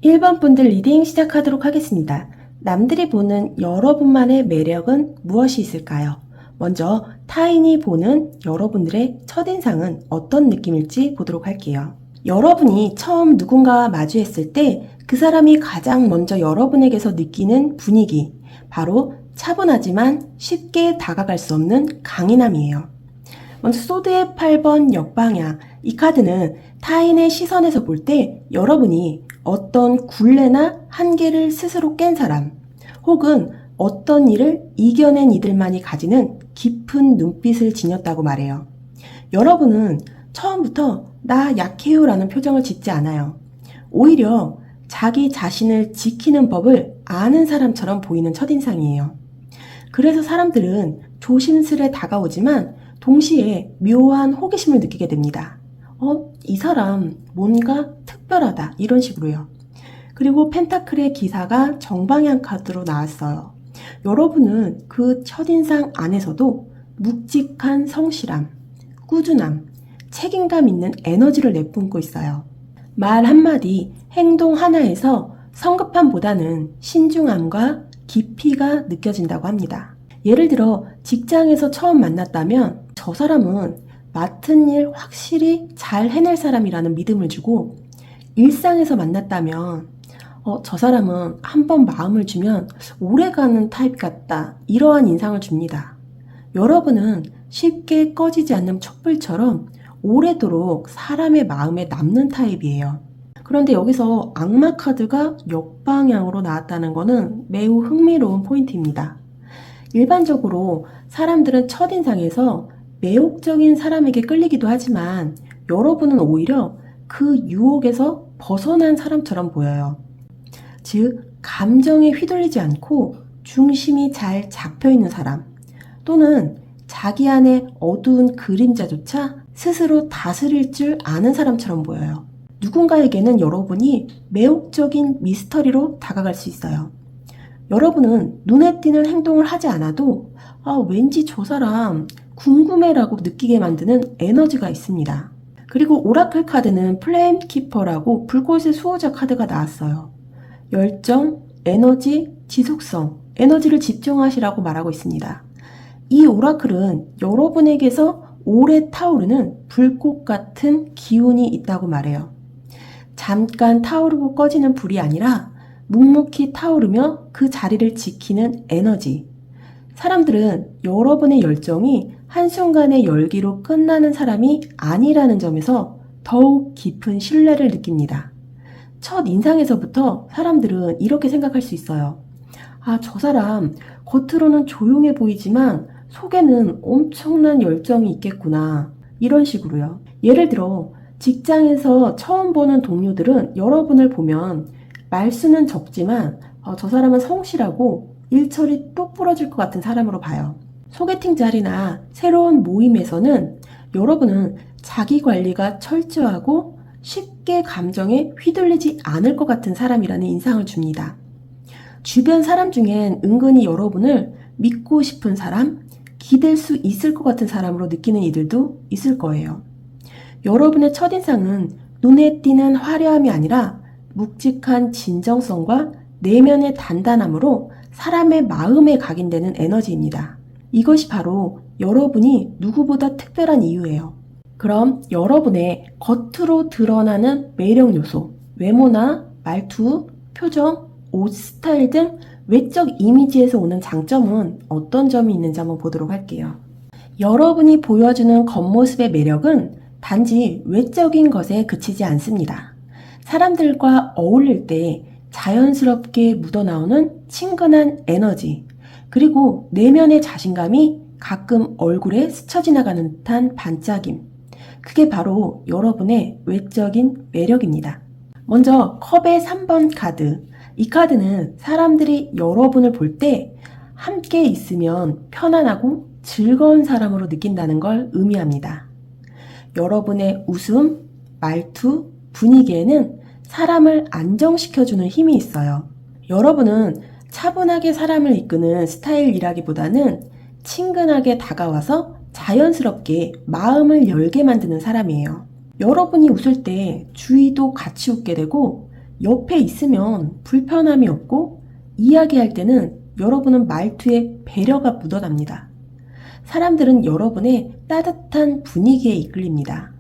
1번 분들 리딩 시작하도록 하겠습니다. 남들이 보는 여러분만의 매력은 무엇이 있을까요? 먼저 타인이 보는 여러분들의 첫인상은 어떤 느낌일지 보도록 할게요. 여러분이 처음 누군가와 마주했을 때 그 사람이 가장 먼저 여러분에게서 느끼는 분위기, 바로 차분하지만 쉽게 다가갈 수 없는 강인함이에요. 먼저 소드의 8번 역방향, 이 카드는 타인의 시선에서 볼 때 여러분이 어떤 굴레나 한계를 스스로 깬 사람, 혹은 어떤 일을 이겨낸 이들만이 가지는 깊은 눈빛을 지녔다고 말해요. 여러분은 처음부터 나 약해요 라는 표정을 짓지 않아요. 오히려 자기 자신을 지키는 법을 아는 사람처럼 보이는 첫인상이에요. 그래서 사람들은 조심스레 다가오지만 동시에 묘한 호기심을 느끼게 됩니다. 이 사람 뭔가 특별하다, 이런 식으로요. 그리고 펜타클의 기사가 정방향 카드로 나왔어요. 여러분은 그 첫인상 안에서도 묵직한 성실함, 꾸준함, 책임감 있는 에너지를 내뿜고 있어요. 말 한마디, 행동 하나에서 성급함보다는 신중함과 깊이가 느껴진다고 합니다. 예를 들어 직장에서 처음 만났다면 저 사람은 맡은 일 확실히 잘 해낼 사람이라는 믿음을 주고, 일상에서 만났다면 저 사람은 한번 마음을 주면 오래가는 타입 같다, 이러한 인상을 줍니다. 여러분은 쉽게 꺼지지 않는 촛불처럼 오래도록 사람의 마음에 남는 타입이에요. 그런데 여기서 악마 카드가 역방향으로 나왔다는 것은 매우 흥미로운 포인트입니다. 일반적으로 사람들은 첫인상에서 매혹적인 사람에게 끌리기도 하지만 여러분은 오히려 그 유혹에서 벗어난 사람처럼 보여요. 즉, 감정에 휘둘리지 않고 중심이 잘 잡혀 있는 사람, 또는 자기 안에 어두운 그림자조차 스스로 다스릴 줄 아는 사람처럼 보여요. 누군가에게는 여러분이 매혹적인 미스터리로 다가갈 수 있어요. 여러분은 눈에 띄는 행동을 하지 않아도 왠지 저 사람 궁금해라고 느끼게 만드는 에너지가 있습니다. 그리고 오라클 카드는 플레임 키퍼라고 불꽃의 수호자 카드가 나왔어요. 열정, 에너지, 지속성, 에너지를 집중하시라고 말하고 있습니다. 이 오라클은 여러분에게서 오래 타오르는 불꽃 같은 기운이 있다고 말해요. 잠깐 타오르고 꺼지는 불이 아니라 묵묵히 타오르며 그 자리를 지키는 에너지. 사람들은 여러분의 열정이 한순간의 열기로 끝나는 사람이 아니라는 점에서 더욱 깊은 신뢰를 느낍니다. 첫 인상에서부터 사람들은 이렇게 생각할 수 있어요. 저 사람 겉으로는 조용해 보이지만 속에는 엄청난 열정이 있겠구나. 이런 식으로요. 예를 들어 직장에서 처음 보는 동료들은 여러분을 보면 말수는 적지만 저 사람은 성실하고 일처리 똑부러질 것 같은 사람으로 봐요. 소개팅 자리나 새로운 모임에서는 여러분은 자기 관리가 철저하고 쉽게 감정에 휘둘리지 않을 것 같은 사람이라는 인상을 줍니다. 주변 사람 중엔 은근히 여러분을 믿고 싶은 사람, 기댈 수 있을 것 같은 사람으로 느끼는 이들도 있을 거예요. 여러분의 첫인상은 눈에 띄는 화려함이 아니라 묵직한 진정성과 내면의 단단함으로 사람의 마음에 각인되는 에너지입니다. 이것이 바로 여러분이 누구보다 특별한 이유예요. 그럼 여러분의 겉으로 드러나는 매력 요소, 외모나 말투, 표정, 옷 스타일 등 외적 이미지에서 오는 장점은 어떤 점이 있는지 한번 보도록 할게요. 여러분이 보여주는 겉모습의 매력은 단지 외적인 것에 그치지 않습니다. 사람들과 어울릴 때 자연스럽게 묻어나오는 친근한 에너지, 그리고 내면의 자신감이 가끔 얼굴에 스쳐 지나가는 듯한 반짝임. 그게 바로 여러분의 외적인 매력입니다. 먼저 컵의 3번 카드. 이 카드는 사람들이 여러분을 볼 때 함께 있으면 편안하고 즐거운 사람으로 느낀다는 걸 의미합니다. 여러분의 웃음, 말투, 분위기에는 사람을 안정시켜주는 힘이 있어요. 여러분은 차분하게 사람을 이끄는 스타일이라기보다는 친근하게 다가와서 자연스럽게 마음을 열게 만드는 사람이에요. 여러분이 웃을 때 주위도 같이 웃게 되고 옆에 있으면 불편함이 없고 이야기할 때는 여러분은 말투에 배려가 묻어납니다. 사람들은 여러분의 따뜻한 분위기에 이끌립니다.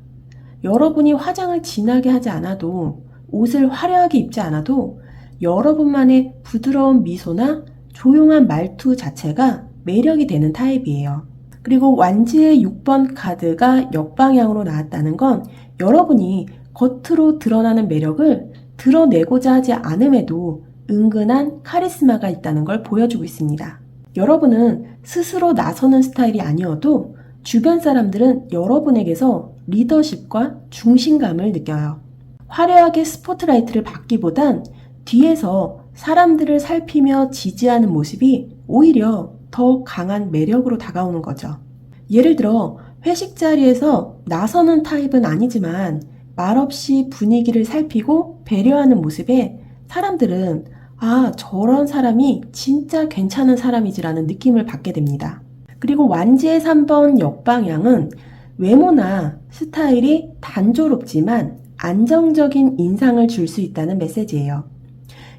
여러분이 화장을 진하게 하지 않아도 옷을 화려하게 입지 않아도 여러분만의 부드러운 미소나 조용한 말투 자체가 매력이 되는 타입이에요. 그리고 완지의 6번 카드가 역방향으로 나왔다는 건 여러분이 겉으로 드러나는 매력을 드러내고자 하지 않음에도 은근한 카리스마가 있다는 걸 보여주고 있습니다. 여러분은 스스로 나서는 스타일이 아니어도 주변 사람들은 여러분에게서 리더십과 중심감을 느껴요. 화려하게 스포트라이트를 받기보단 뒤에서 사람들을 살피며 지지하는 모습이 오히려 더 강한 매력으로 다가오는 거죠. 예를 들어 회식 자리에서 나서는 타입은 아니지만 말없이 분위기를 살피고 배려하는 모습에 사람들은 저런 사람이 진짜 괜찮은 사람이지라는 느낌을 받게 됩니다. 그리고 완지의 3번 역방향은 외모나 스타일이 단조롭지만 안정적인 인상을 줄 수 있다는 메시지예요.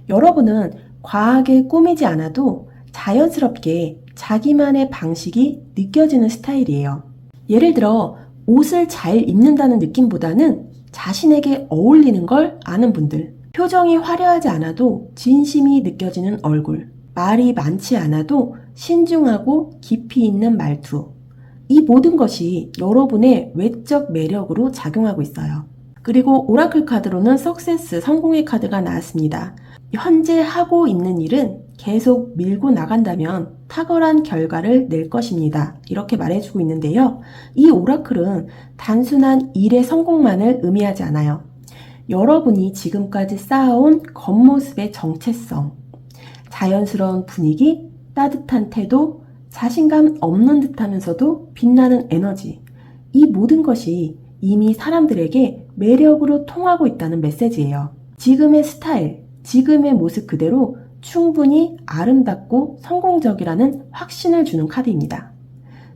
여러분은 과하게 꾸미지 않아도 자연스럽게 자기만의 방식이 느껴지는 스타일이에요. 예를 들어 옷을 잘 입는다는 느낌보다는 자신에게 어울리는 걸 아는 분들, 표정이 화려하지 않아도 진심이 느껴지는 얼굴, 말이 많지 않아도 신중하고 깊이 있는 말투, 이 모든 것이 여러분의 외적 매력으로 작용하고 있어요. 그리고 오라클 카드로는 석세스, 성공의 카드가 나왔습니다. 현재 하고 있는 일은 계속 밀고 나간다면 탁월한 결과를 낼 것입니다. 이렇게 말해주고 있는데요. 이 오라클은 단순한 일의 성공만을 의미하지 않아요. 여러분이 지금까지 쌓아온 겉모습의 정체성, 자연스러운 분위기, 따뜻한 태도, 자신감 없는 듯하면서도 빛나는 에너지. 이 모든 것이 이미 사람들에게 매력으로 통하고 있다는 메시지예요. 지금의 스타일, 지금의 모습 그대로 충분히 아름답고 성공적이라는 확신을 주는 카드입니다.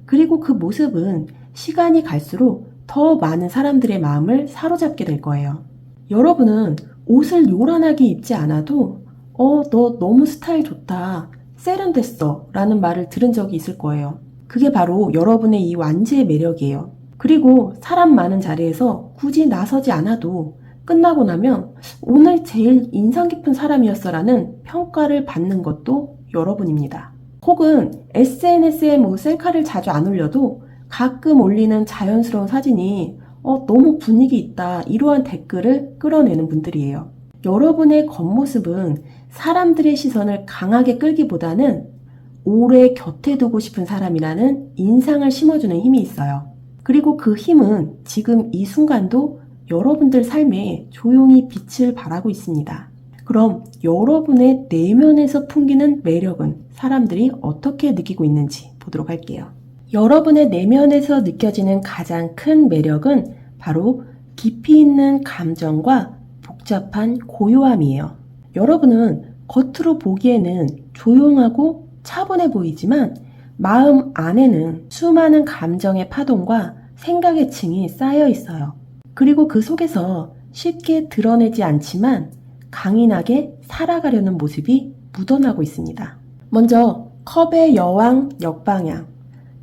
그리고 그 모습은 시간이 갈수록 더 많은 사람들의 마음을 사로잡게 될 거예요. 여러분은 옷을 요란하게 입지 않아도 너 너무 스타일 좋다, 세련됐어 라는 말을 들은 적이 있을 거예요. 그게 바로 여러분의 이 완지의 매력이에요. 그리고 사람 많은 자리에서 굳이 나서지 않아도 끝나고 나면 오늘 제일 인상 깊은 사람이었어 라는 평가를 받는 것도 여러분입니다. 혹은 SNS에 셀카를 자주 안 올려도 가끔 올리는 자연스러운 사진이 너무 분위기 있다 이러한 댓글을 끌어내는 분들이에요. 여러분의 겉모습은 사람들의 시선을 강하게 끌기보다는 오래 곁에 두고 싶은 사람이라는 인상을 심어주는 힘이 있어요. 그리고 그 힘은 지금 이 순간도 여러분들 삶에 조용히 빛을 발하고 있습니다. 그럼 여러분의 내면에서 풍기는 매력은 사람들이 어떻게 느끼고 있는지 보도록 할게요. 여러분의 내면에서 느껴지는 가장 큰 매력은 바로 깊이 있는 감정과 복잡한 고요함이에요. 여러분은 겉으로 보기에는 조용하고 차분해 보이지만 마음 안에는 수많은 감정의 파동과 생각의 층이 쌓여 있어요. 그리고 그 속에서 쉽게 드러내지 않지만 강인하게 살아가려는 모습이 묻어나고 있습니다. 먼저 컵의 여왕 역방향.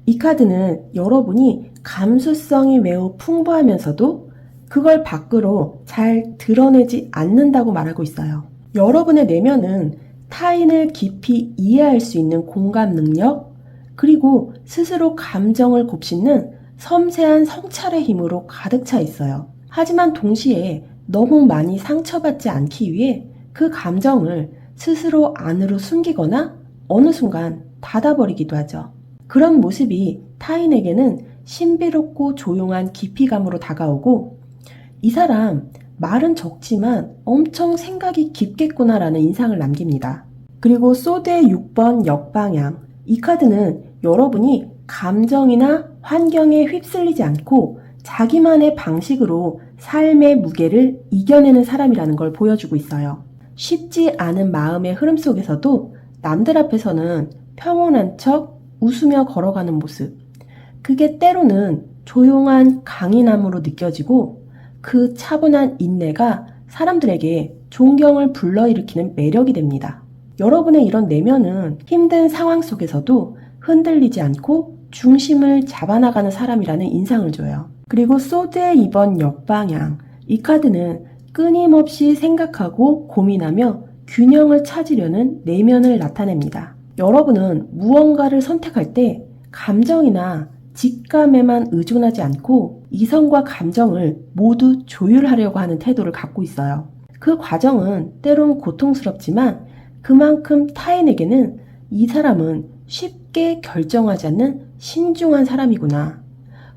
이 카드는 여러분이 감수성이 매우 풍부하면서도 그걸 밖으로 잘 드러내지 않는다고 말하고 있어요. 여러분의 내면은 타인을 깊이 이해할 수 있는 공감 능력, 그리고 스스로 감정을 곱씹는 섬세한 성찰의 힘으로 가득 차 있어요. 하지만 동시에 너무 많이 상처받지 않기 위해 그 감정을 스스로 안으로 숨기거나 어느 순간 닫아버리기도 하죠. 그런 모습이 타인에게는 신비롭고 조용한 깊이감으로 다가오고 이 사람 말은 적지만 엄청 생각이 깊겠구나라는 인상을 남깁니다. 그리고 소드의 6번 역방향. 이 카드는 여러분이 감정이나 환경에 휩쓸리지 않고 자기만의 방식으로 삶의 무게를 이겨내는 사람이라는 걸 보여주고 있어요. 쉽지 않은 마음의 흐름 속에서도 남들 앞에서는 평온한 척 웃으며 걸어가는 모습. 그게 때로는 조용한 강인함으로 느껴지고 그 차분한 인내가 사람들에게 존경을 불러일으키는 매력이 됩니다. 여러분의 이런 내면은 힘든 상황 속에서도 흔들리지 않고 중심을 잡아나가는 사람이라는 인상을 줘요. 그리고 소드의 2번 역방향. 이 카드는 끊임없이 생각하고 고민하며 균형을 찾으려는 내면을 나타냅니다. 여러분은 무언가를 선택할 때 감정이나 직감에만 의존하지 않고 이성과 감정을 모두 조율하려고 하는 태도를 갖고 있어요. 그 과정은 때론 고통스럽지만 그만큼 타인에게는 이 사람은 쉽게 결정하지 않는 신중한 사람이구나.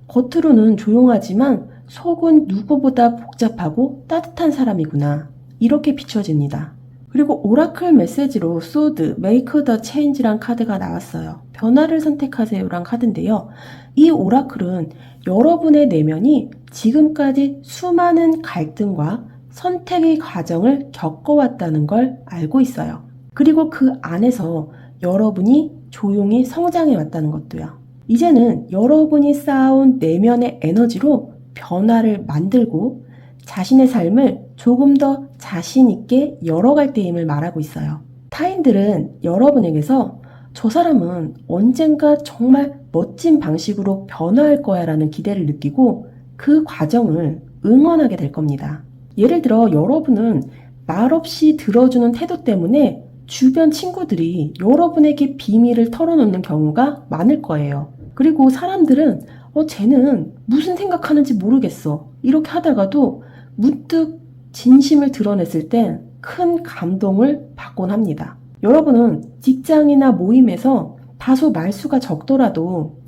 겉으로는 조용하지만 속은 누구보다 복잡하고 따뜻한 사람이구나. 이렇게 비춰집니다. 그리고 오라클 메시지로 소드, Make the Change란 카드가 나왔어요. 변화를 선택하세요란 카드인데요. 이 오라클은 여러분의 내면이 지금까지 수많은 갈등과 선택의 과정을 겪어왔다는 걸 알고 있어요. 그리고 그 안에서 여러분이 조용히 성장해 왔다는 것도요. 이제는 여러분이 쌓아온 내면의 에너지로 변화를 만들고 자신의 삶을 조금 더 자신 있게 열어갈 때임을 말하고 있어요. 타인들은 여러분에게서 저 사람은 언젠가 정말 멋진 방식으로 변화할 거야 라는 기대를 느끼고 그 과정을 응원하게 될 겁니다. 예를 들어 여러분은 말없이 들어주는 태도 때문에 주변 친구들이 여러분에게 비밀을 털어놓는 경우가 많을 거예요. 그리고 사람들은 쟤는 무슨 생각하는지 모르겠어. 이렇게 하다가도 문득 진심을 드러냈을 땐 큰 감동을 받곤 합니다. 여러분은 직장이나 모임에서 다소 말수가 적더라도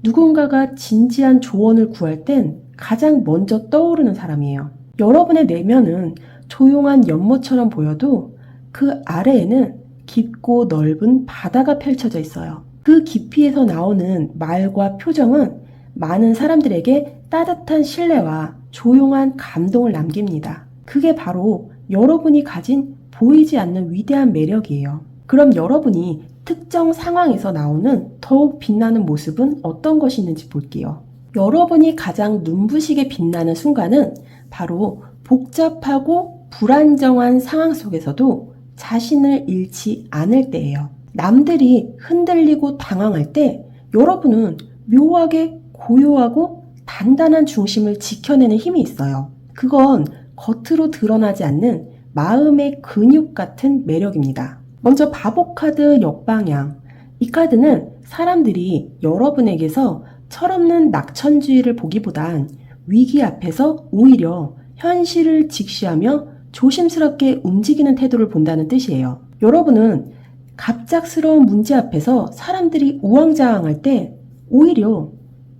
누군가가 진지한 조언을 구할 땐 가장 먼저 떠오르는 사람이에요. 여러분의 내면은 조용한 연못처럼 보여도 그 아래에는 깊고 넓은 바다가 펼쳐져 있어요. 그 깊이에서 나오는 말과 표정은 많은 사람들에게 따뜻한 신뢰와 조용한 감동을 남깁니다. 그게 바로 여러분이 가진 보이지 않는 위대한 매력이에요. 그럼 여러분이 특정 상황에서 나오는 더욱 빛나는 모습은 어떤 것이 있는지 볼게요. 여러분이 가장 눈부시게 빛나는 순간은 바로 복잡하고 불안정한 상황 속에서도 자신을 잃지 않을 때예요. 남들이 흔들리고 당황할 때 여러분은 묘하게 고요하고 단단한 중심을 지켜내는 힘이 있어요. 그건 겉으로 드러나지 않는 마음의 근육 같은 매력입니다. 먼저 바보 카드 역방향. 이 카드는 사람들이 여러분에게서 철없는 낙천주의를 보기보단 위기 앞에서 오히려 현실을 직시하며 조심스럽게 움직이는 태도를 본다는 뜻이에요. 여러분은 갑작스러운 문제 앞에서 사람들이 우왕좌왕할 때 오히려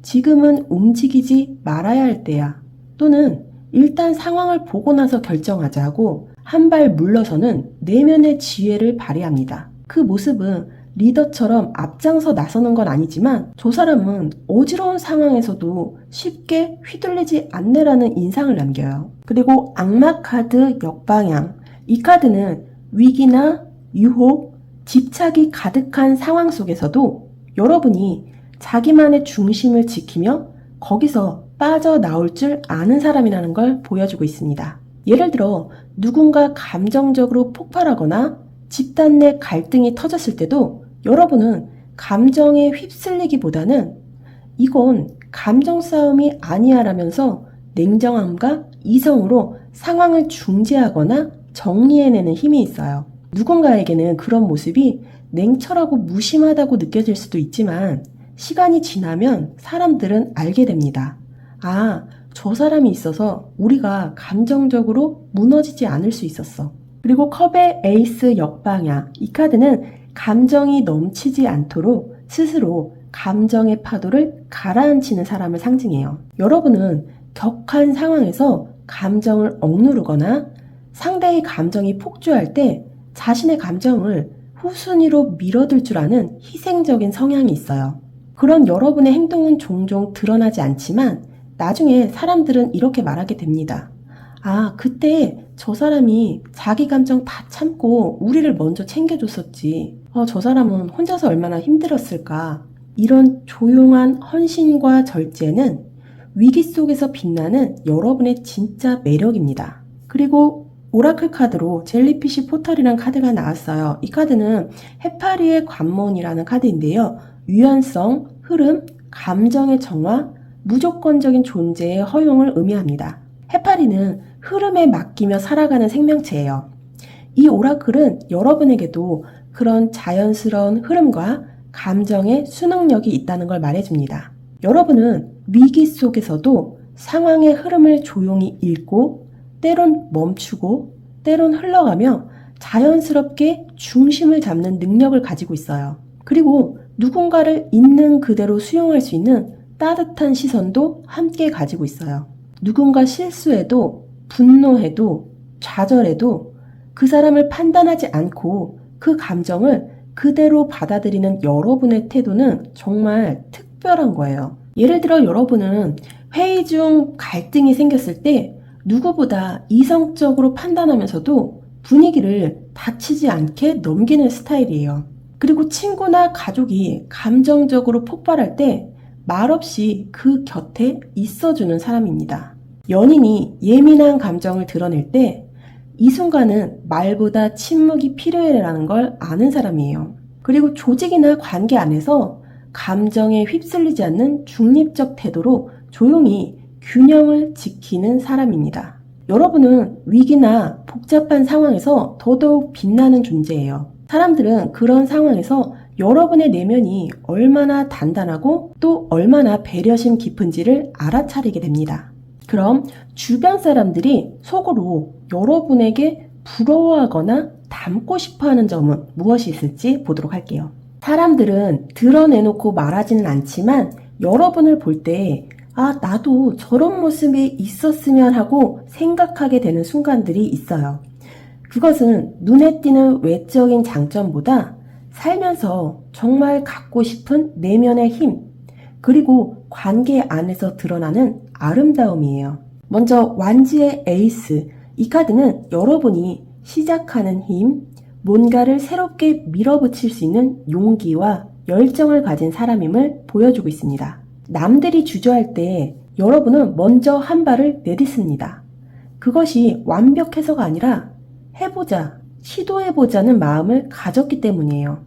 지금은 움직이지 말아야 할 때야, 또는 일단 상황을 보고 나서 결정하자고 한 발 물러서는 내면의 지혜를 발휘합니다. 그 모습은 리더처럼 앞장서 나서는 건 아니지만 저 사람은 어지러운 상황에서도 쉽게 휘둘리지 않네라는 인상을 남겨요. 그리고 악마 카드 역방향. 이 카드는 위기나 유혹, 집착이 가득한 상황 속에서도 여러분이 자기만의 중심을 지키며 거기서 빠져나올 줄 아는 사람이라는 걸 보여주고 있습니다. 예를 들어 누군가 감정적으로 폭발하거나 집단 내 갈등이 터졌을 때도 여러분은 감정에 휩쓸리기보다는 이건 감정 싸움이 아니야 라면서 냉정함과 이성으로 상황을 중재하거나 정리해내는 힘이 있어요. 누군가에게는 그런 모습이 냉철하고 무심하다고 느껴질 수도 있지만 시간이 지나면 사람들은 알게 됩니다. 아, 저 사람이 있어서 우리가 감정적으로 무너지지 않을 수 있었어. 그리고 컵의 에이스 역방향. 이 카드는 감정이 넘치지 않도록 스스로 감정의 파도를 가라앉히는 사람을 상징해요. 여러분은 격한 상황에서 감정을 억누르거나 상대의 감정이 폭주할 때 자신의 감정을 후순위로 밀어둘 줄 아는 희생적인 성향이 있어요. 그런 여러분의 행동은 종종 드러나지 않지만 나중에 사람들은 이렇게 말하게 됩니다. 아, 그때 저 사람이 자기 감정 다 참고 우리를 먼저 챙겨줬었지. 저 사람은 혼자서 얼마나 힘들었을까. 이런 조용한 헌신과 절제는 위기 속에서 빛나는 여러분의 진짜 매력입니다. 그리고 오라클 카드로 젤리피쉬 포털이라는 카드가 나왔어요. 이 카드는 해파리의 관문이라는 카드인데요. 유연성, 흐름, 감정의 정화, 무조건적인 존재의 허용을 의미합니다. 해파리는 흐름에 맡기며 살아가는 생명체예요. 이 오라클은 여러분에게도 그런 자연스러운 흐름과 감정의 순응력이 있다는 걸 말해줍니다. 여러분은 위기 속에서도 상황의 흐름을 조용히 읽고 때론 멈추고 때론 흘러가며 자연스럽게 중심을 잡는 능력을 가지고 있어요. 그리고 누군가를 있는 그대로 수용할 수 있는 따뜻한 시선도 함께 가지고 있어요. 누군가 실수해도 분노해도 좌절해도 그 사람을 판단하지 않고 그 감정을 그대로 받아들이는 여러분의 태도는 정말 특별한 거예요. 예를 들어 여러분은 회의 중 갈등이 생겼을 때 누구보다 이성적으로 판단하면서도 분위기를 다치지 않게 넘기는 스타일이에요. 그리고 친구나 가족이 감정적으로 폭발할 때 말없이 그 곁에 있어주는 사람입니다. 연인이 예민한 감정을 드러낼 때 이 순간은 말보다 침묵이 필요해라는 걸 아는 사람이에요. 그리고 조직이나 관계 안에서 감정에 휩쓸리지 않는 중립적 태도로 조용히 균형을 지키는 사람입니다. 여러분은 위기나 복잡한 상황에서 더더욱 빛나는 존재예요. 사람들은 그런 상황에서 여러분의 내면이 얼마나 단단하고 또 얼마나 배려심 깊은지를 알아차리게 됩니다. 그럼 주변 사람들이 속으로 여러분에게 부러워하거나 닮고 싶어하는 점은 무엇이 있을지 보도록 할게요. 사람들은 드러내놓고 말하지는 않지만 여러분을 볼 때 아, 나도 저런 모습이 있었으면 하고 생각하게 되는 순간들이 있어요. 그것은 눈에 띄는 외적인 장점보다 살면서 정말 갖고 싶은 내면의 힘, 그리고 관계 안에서 드러나는 아름다움이에요. 먼저 완지의 에이스, 이 카드는 여러분이 시작하는 힘, 뭔가를 새롭게 밀어붙일 수 있는 용기와 열정을 가진 사람임을 보여주고 있습니다. 남들이 주저할 때 여러분은 먼저 한 발을 내딛습니다. 그것이 완벽해서가 아니라 해보자, 시도해보자는 마음을 가졌기 때문이에요.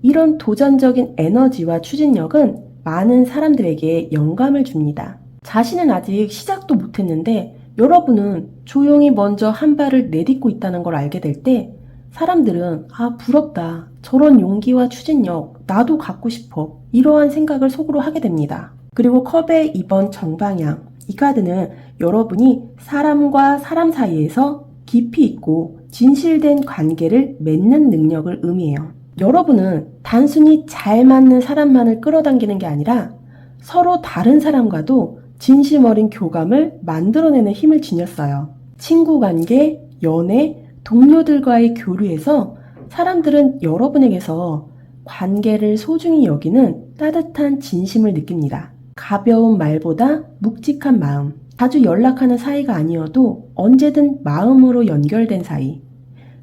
이런 도전적인 에너지와 추진력은 많은 사람들에게 영감을 줍니다. 자신은 아직 시작도 못했는데 여러분은 조용히 먼저 한 발을 내딛고 있다는 걸 알게 될 때 사람들은 부럽다. 저런 용기와 추진력 나도 갖고 싶어. 이러한 생각을 속으로 하게 됩니다. 그리고 컵의 2번 정방향. 이 카드는 여러분이 사람과 사람 사이에서 깊이 있고 진실된 관계를 맺는 능력을 의미해요. 여러분은 단순히 잘 맞는 사람만을 끌어당기는 게 아니라 서로 다른 사람과도 진심 어린 교감을 만들어내는 힘을 지녔어요. 친구 관계, 연애, 동료들과의 교류에서 사람들은 여러분에게서 관계를 소중히 여기는 따뜻한 진심을 느낍니다. 가벼운 말보다 묵직한 마음, 자주 연락하는 사이가 아니어도 언제든 마음으로 연결된 사이,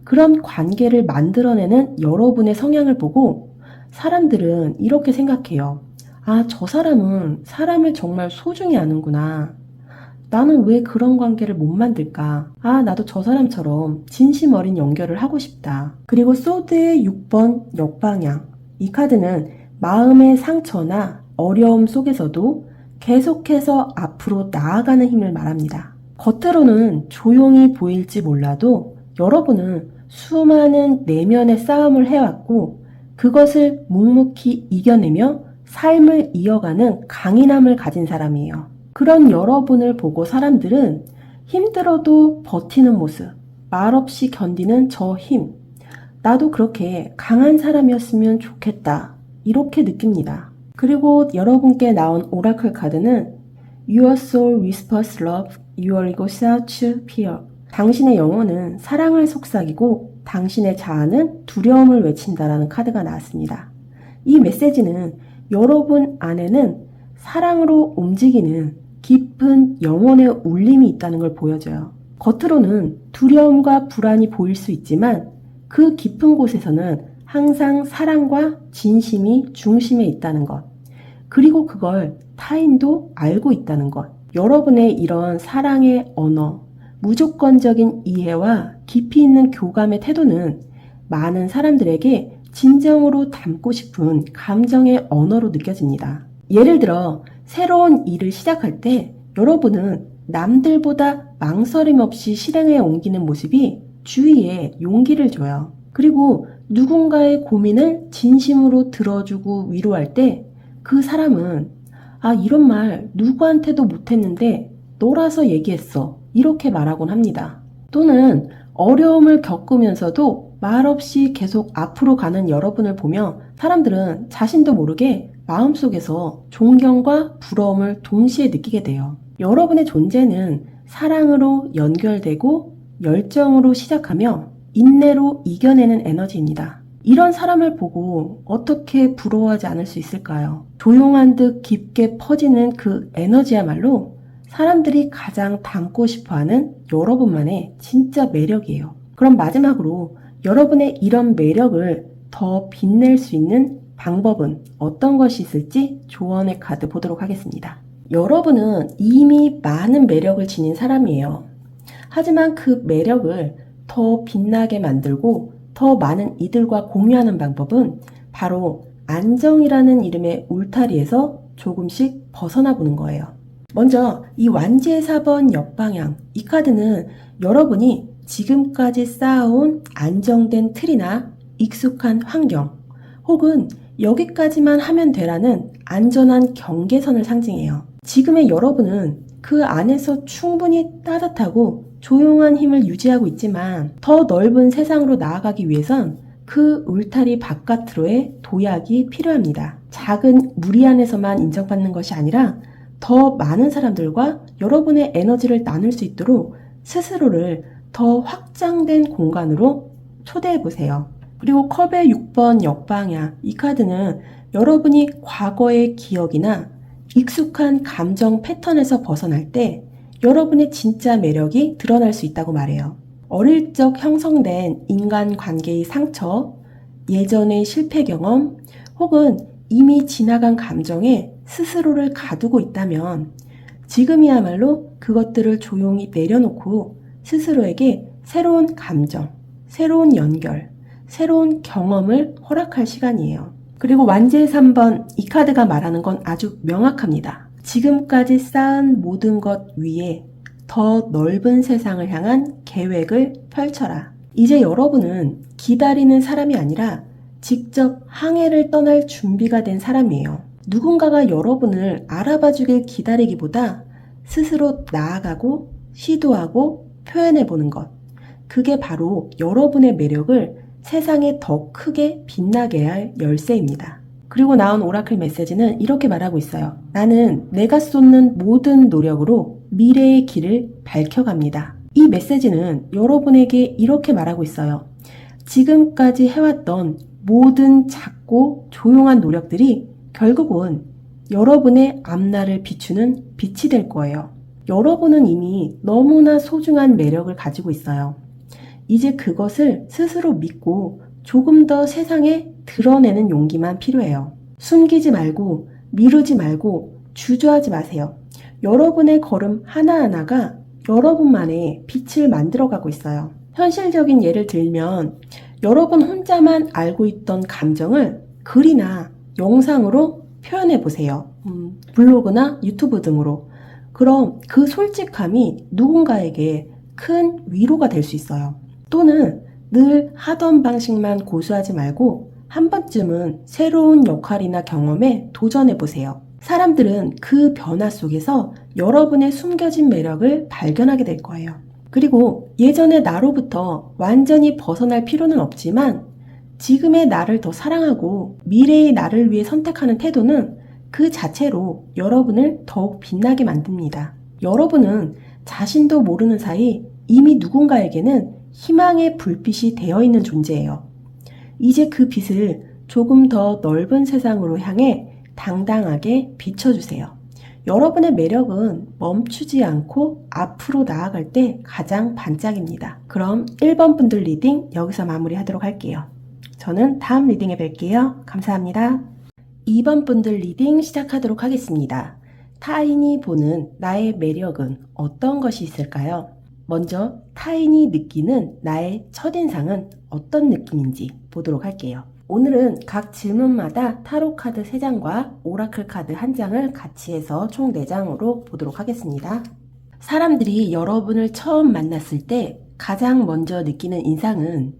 그런 관계를 만들어내는 여러분의 성향을 보고 사람들은 이렇게 생각해요. 저 사람은 사람을 정말 소중히 아는구나. 나는 왜 그런 관계를 못 만들까? 나도 저 사람처럼 진심 어린 연결을 하고 싶다. 그리고 소드의 6번 역방향. 이 카드는 마음의 상처나 어려움 속에서도 계속해서 앞으로 나아가는 힘을 말합니다. 겉으로는 조용히 보일지 몰라도 여러분은 수많은 내면의 싸움을 해왔고 그것을 묵묵히 이겨내며 삶을 이어가는 강인함을 가진 사람이에요. 그런 여러분을 보고 사람들은 힘들어도 버티는 모습, 말없이 견디는 저 힘, 나도 그렇게 강한 사람이었으면 좋겠다. 이렇게 느낍니다. 그리고 여러분께 나온 오라클 카드는 Your soul whispers love, your ego shouts fear. 당신의 영혼은 사랑을 속삭이고 당신의 자아는 두려움을 외친다라는 카드가 나왔습니다. 이 메시지는 여러분 안에는 사랑으로 움직이는 깊은 영혼의 울림이 있다는 걸 보여줘요. 겉으로는 두려움과 불안이 보일 수 있지만 그 깊은 곳에서는 항상 사랑과 진심이 중심에 있다는 것. 그리고 그걸 타인도 알고 있다는 것. 여러분의 이런 사랑의 언어, 무조건적인 이해와 깊이 있는 교감의 태도는 많은 사람들에게 진정으로 담고 싶은 감정의 언어로 느껴집니다. 예를 들어 새로운 일을 시작할 때 여러분은 남들보다 망설임 없이 실행에 옮기는 모습이 주위에 용기를 줘요. 그리고 누군가의 고민을 진심으로 들어주고 위로할 때 그 사람은 이런 말 누구한테도 못했는데 너라서 얘기했어. 이렇게 말하곤 합니다. 또는 어려움을 겪으면서도 말없이 계속 앞으로 가는 여러분을 보며 사람들은 자신도 모르게 마음속에서 존경과 부러움을 동시에 느끼게 돼요. 여러분의 존재는 사랑으로 연결되고 열정으로 시작하며 인내로 이겨내는 에너지입니다. 이런 사람을 보고 어떻게 부러워하지 않을 수 있을까요? 조용한 듯 깊게 퍼지는 그 에너지야말로 사람들이 가장 닮고 싶어하는 여러분만의 진짜 매력이에요. 그럼 마지막으로 여러분의 이런 매력을 더 빛낼 수 있는 방법은 어떤 것이 있을지 조언의 카드 보도록 하겠습니다. 여러분은 이미 많은 매력을 지닌 사람이에요. 하지만 그 매력을 더 빛나게 만들고 더 많은 이들과 공유하는 방법은 바로 안정이라는 이름의 울타리에서 조금씩 벗어나 보는 거예요. 먼저 이 완지의 4번 역방향, 이 카드는 여러분이 지금까지 쌓아온 안정된 틀이나 익숙한 환경 혹은 여기까지만 하면 되라는 안전한 경계선을 상징해요. 지금의 여러분은 그 안에서 충분히 따뜻하고 조용한 힘을 유지하고 있지만 더 넓은 세상으로 나아가기 위해선 그 울타리 바깥으로의 도약이 필요합니다. 작은 무리 안에서만 인정받는 것이 아니라 더 많은 사람들과 여러분의 에너지를 나눌 수 있도록 스스로를 더 확장된 공간으로 초대해 보세요. 그리고 컵의 6번 역방향, 이 카드는 여러분이 과거의 기억이나 익숙한 감정 패턴에서 벗어날 때 여러분의 진짜 매력이 드러날 수 있다고 말해요. 어릴 적 형성된 인간관계의 상처, 예전의 실패 경험, 혹은 이미 지나간 감정에 스스로를 가두고 있다면 지금이야말로 그것들을 조용히 내려놓고 스스로에게 새로운 감정, 새로운 연결, 새로운 경험을 허락할 시간이에요. 그리고 완제의 3번, 이 카드가 말하는 건 아주 명확합니다. 지금까지 쌓은 모든 것 위에 더 넓은 세상을 향한 계획을 펼쳐라. 이제 여러분은 기다리는 사람이 아니라 직접 항해를 떠날 준비가 된 사람이에요. 누군가가 여러분을 알아봐주길 기다리기보다 스스로 나아가고 시도하고 표현해보는 것. 그게 바로 여러분의 매력을 세상에 더 크게 빛나게 할 열쇠입니다. 그리고 나온 오라클 메시지는 이렇게 말하고 있어요. 나는 내가 쏟는 모든 노력으로 미래의 길을 밝혀갑니다. 이 메시지는 여러분에게 이렇게 말하고 있어요. 지금까지 해왔던 모든 작고 조용한 노력들이 결국은 여러분의 앞날을 비추는 빛이 될 거예요. 여러분은 이미 너무나 소중한 매력을 가지고 있어요. 이제 그것을 스스로 믿고 조금 더 세상에 드러내는 용기만 필요해요. 숨기지 말고 미루지 말고 주저하지 마세요. 여러분의 걸음 하나하나가 여러분만의 빛을 만들어가고 있어요. 현실적인 예를 들면 여러분 혼자만 알고 있던 감정을 글이나 영상으로 표현해 보세요. 블로그나 유튜브 등으로. 그럼 그 솔직함이 누군가에게 큰 위로가 될 수 있어요. 또는 늘 하던 방식만 고수하지 말고 한 번쯤은 새로운 역할이나 경험에 도전해 보세요. 사람들은 그 변화 속에서 여러분의 숨겨진 매력을 발견하게 될 거예요. 그리고 예전의 나로부터 완전히 벗어날 필요는 없지만 지금의 나를 더 사랑하고 미래의 나를 위해 선택하는 태도는 그 자체로 여러분을 더욱 빛나게 만듭니다. 여러분은 자신도 모르는 사이 이미 누군가에게는 희망의 불빛이 되어 있는 존재예요. 이제 그 빛을 조금 더 넓은 세상으로 향해 당당하게 비춰주세요. 여러분의 매력은 멈추지 않고 앞으로 나아갈 때 가장 반짝입니다. 그럼 1번 분들 리딩 여기서 마무리하도록 할게요. 저는 다음 리딩에 뵐게요. 감사합니다. 2번 분들 리딩 시작하도록 하겠습니다. 타인이 보는 나의 매력은 어떤 것이 있을까요? 먼저 타인이 느끼는 나의 첫인상은 어떤 느낌인지 보도록 할게요. 오늘은 각 질문마다 타로 카드 3장과 오라클 카드 1장을 같이 해서 총 4장으로 보도록 하겠습니다. 사람들이 여러분을 처음 만났을 때 가장 먼저 느끼는 인상은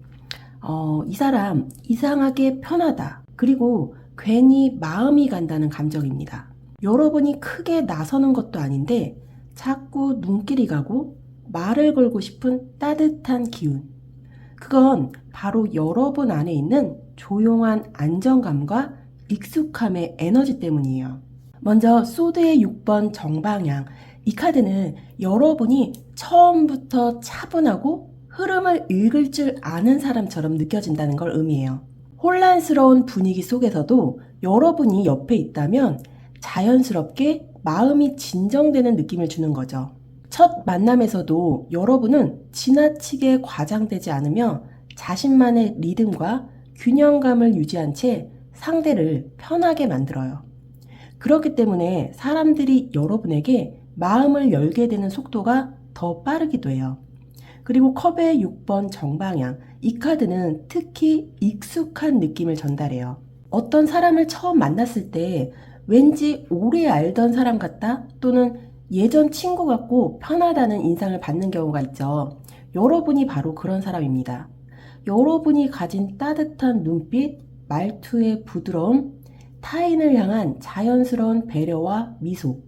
이 사람 이상하게 편하다. 그리고 괜히 마음이 간다는 감정입니다. 여러분이 크게 나서는 것도 아닌데 자꾸 눈길이 가고 말을 걸고 싶은 따뜻한 기운. 그건 바로 여러분 안에 있는 조용한 안정감과 익숙함의 에너지 때문이에요. 먼저 소드의 6번 정방향. 이 카드는 여러분이 처음부터 차분하고 흐름을 읽을 줄 아는 사람처럼 느껴진다는 걸 의미해요. 혼란스러운 분위기 속에서도 여러분이 옆에 있다면 자연스럽게 마음이 진정되는 느낌을 주는 거죠. 첫 만남에서도 여러분은 지나치게 과장되지 않으며 자신만의 리듬과 균형감을 유지한 채 상대를 편하게 만들어요. 그렇기 때문에 사람들이 여러분에게 마음을 열게 되는 속도가 더 빠르기도 해요. 그리고 컵의 6번 정방향. 이 카드는 특히 익숙한 느낌을 전달해요. 어떤 사람을 처음 만났을 때 왠지 오래 알던 사람 같다 또는 예전 친구 같고 편하다는 인상을 받는 경우가 있죠. 여러분이 바로 그런 사람입니다. 여러분이 가진 따뜻한 눈빛, 말투의 부드러움, 타인을 향한 자연스러운 배려와 미소,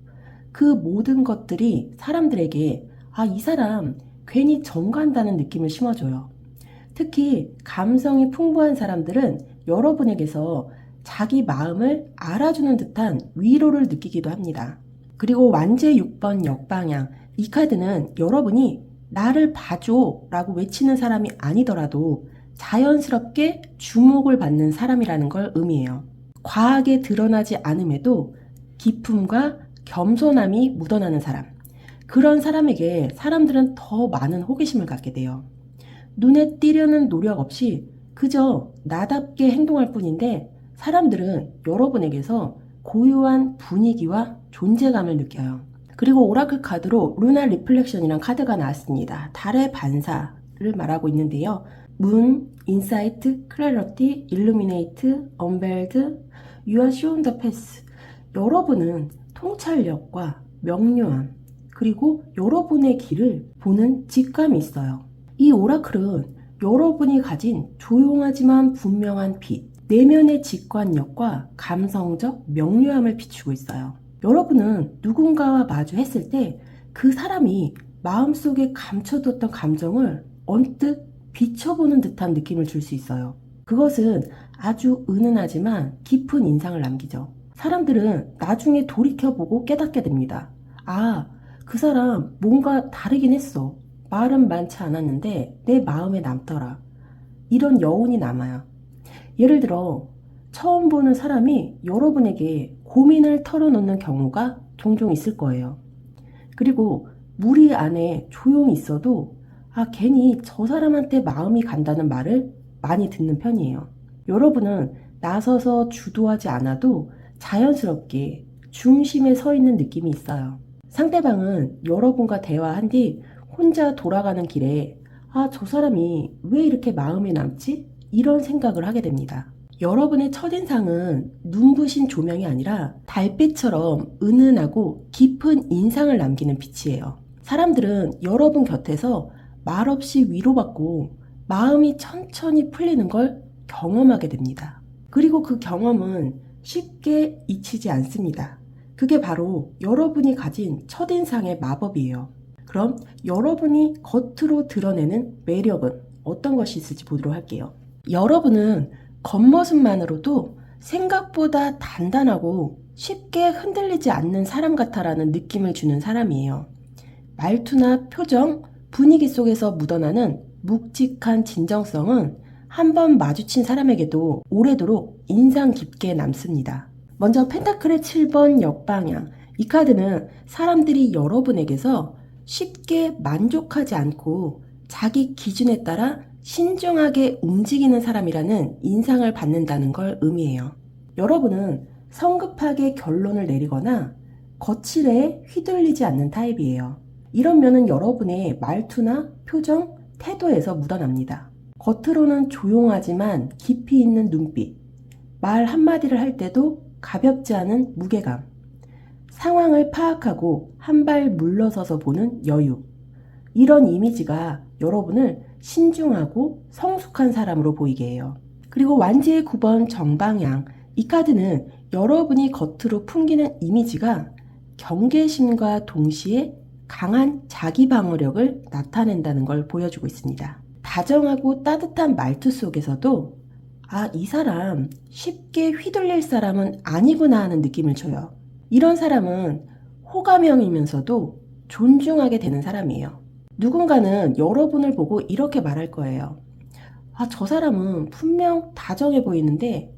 그 모든 것들이 사람들에게 이 사람 괜히 정간다는 느낌을 심어줘요. 특히 감성이 풍부한 사람들은 여러분에게서 자기 마음을 알아주는 듯한 위로를 느끼기도 합니다. 그리고 완제 6번 역방향. 이 카드는 여러분이 나를 봐줘 라고 외치는 사람이 아니더라도 자연스럽게 주목을 받는 사람이라는 걸 의미해요. 과하게 드러나지 않음에도 기품과 겸손함이 묻어나는 사람. 그런 사람에게 사람들은 더 많은 호기심을 갖게 돼요. 눈에 띄려는 노력 없이 그저 나답게 행동할 뿐인데 사람들은 여러분에게서 고유한 분위기와 존재감을 느껴요. 그리고 오라클 카드로 루나 리플렉션이란 카드가 나왔습니다. 달의 반사를 말하고 있는데요. 문, 인사이트, 클래리티, 일루미네이트, 언벨드, you are shown the path. 여러분은 통찰력과 명료함, 그리고 여러분의 길을 보는 직감이 있어요. 이 오라클은 여러분이 가진 조용하지만 분명한 빛, 내면의 직관력과 감성적 명료함을 비추고 있어요. 여러분은 누군가와 마주했을 때 그 사람이 마음속에 감춰뒀던 감정을 언뜻 비춰보는 듯한 느낌을 줄 수 있어요. 그것은 아주 은은하지만 깊은 인상을 남기죠. 사람들은 나중에 돌이켜보고 깨닫게 됩니다. 아, 그 사람 뭔가 다르긴 했어. 말은 많지 않았는데 내 마음에 남더라. 이런 여운이 남아요. 예를 들어 처음 보는 사람이 여러분에게 고민을 털어놓는 경우가 종종 있을 거예요. 그리고 무리 안에 조용히 있어도 괜히 저 사람한테 마음이 간다는 말을 많이 듣는 편이에요. 여러분은 나서서 주도하지 않아도 자연스럽게 중심에 서 있는 느낌이 있어요. 상대방은 여러분과 대화한 뒤 혼자 돌아가는 길에 저 사람이 왜 이렇게 마음에 남지? 이런 생각을 하게 됩니다. 여러분의 첫인상은 눈부신 조명이 아니라 달빛처럼 은은하고 깊은 인상을 남기는 빛이에요. 사람들은 여러분 곁에서 말없이 위로받고 마음이 천천히 풀리는 걸 경험하게 됩니다. 그리고 그 경험은 쉽게 잊히지 않습니다. 그게 바로 여러분이 가진 첫인상의 마법이에요. 그럼 여러분이 겉으로 드러내는 매력은 어떤 것이 있을지 보도록 할게요. 여러분은 겉모습만으로도 생각보다 단단하고 쉽게 흔들리지 않는 사람 같아라는 느낌을 주는 사람이에요. 말투나 표정, 분위기 속에서 묻어나는 묵직한 진정성은 한 번 마주친 사람에게도 오래도록 인상 깊게 남습니다. 먼저 펜타클의 7번 역방향. 이 카드는 사람들이 여러분에게서 쉽게 만족하지 않고 자기 기준에 따라 신중하게 움직이는 사람이라는 인상을 받는다는 걸 의미해요. 여러분은 성급하게 결론을 내리거나 거칠에 휘둘리지 않는 타입이에요. 이런 면은 여러분의 말투나 표정, 태도에서 묻어납니다. 겉으로는 조용하지만 깊이 있는 눈빛, 말 한마디를 할 때도 가볍지 않은 무게감, 상황을 파악하고 한 발 물러서서 보는 여유, 이런 이미지가 여러분을 신중하고 성숙한 사람으로 보이게 해요. 그리고 완지의 9번 정방향. 이 카드는 여러분이 겉으로 풍기는 이미지가 경계심과 동시에 강한 자기 방어력을 나타낸다는 걸 보여주고 있습니다. 다정하고 따뜻한 말투 속에서도 이 사람 쉽게 휘둘릴 사람은 아니구나 하는 느낌을 줘요. 이런 사람은 호감형이면서도 존중하게 되는 사람이에요. 누군가는 여러분을 보고 이렇게 말할 거예요. 저 사람은 분명 다정해 보이는데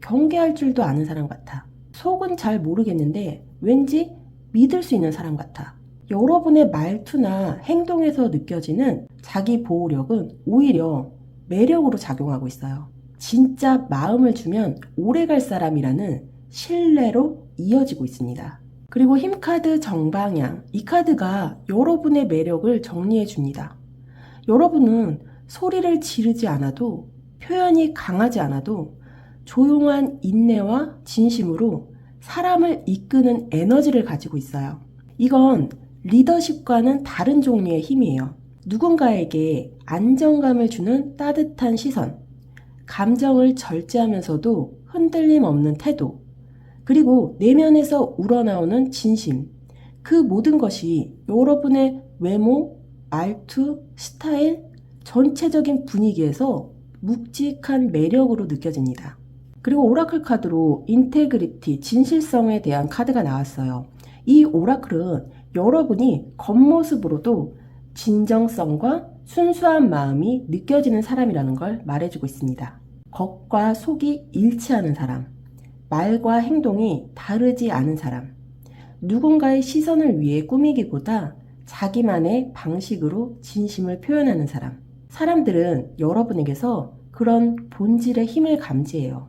경계할 줄도 아는 사람 같아. 속은 잘 모르겠는데 왠지 믿을 수 있는 사람 같아. 여러분의 말투나 행동에서 느껴지는 자기 보호력은 오히려 매력으로 작용하고 있어요. 진짜 마음을 주면 오래갈 사람이라는 신뢰로 이어지고 있습니다. 그리고 힘카드 정방향. 이 카드가 여러분의 매력을 정리해 줍니다. 여러분은 소리를 지르지 않아도, 표현이 강하지 않아도 조용한 인내와 진심으로 사람을 이끄는 에너지를 가지고 있어요. 이건 리더십과는 다른 종류의 힘이에요. 누군가에게 안정감을 주는 따뜻한 시선, 감정을 절제하면서도 흔들림 없는 태도, 그리고 내면에서 우러나오는 진심, 그 모든 것이 여러분의 외모, 말투, 스타일, 전체적인 분위기에서 묵직한 매력으로 느껴집니다. 그리고 오라클 카드로 인테그리티, 진실성에 대한 카드가 나왔어요. 이 오라클은 여러분이 겉모습으로도 진정성과 순수한 마음이 느껴지는 사람이라는 걸 말해주고 있습니다. 겉과 속이 일치하는 사람, 말과 행동이 다르지 않은 사람, 누군가의 시선을 위해 꾸미기보다 자기만의 방식으로 진심을 표현하는 사람. 사람들은 여러분에게서 그런 본질의 힘을 감지해요.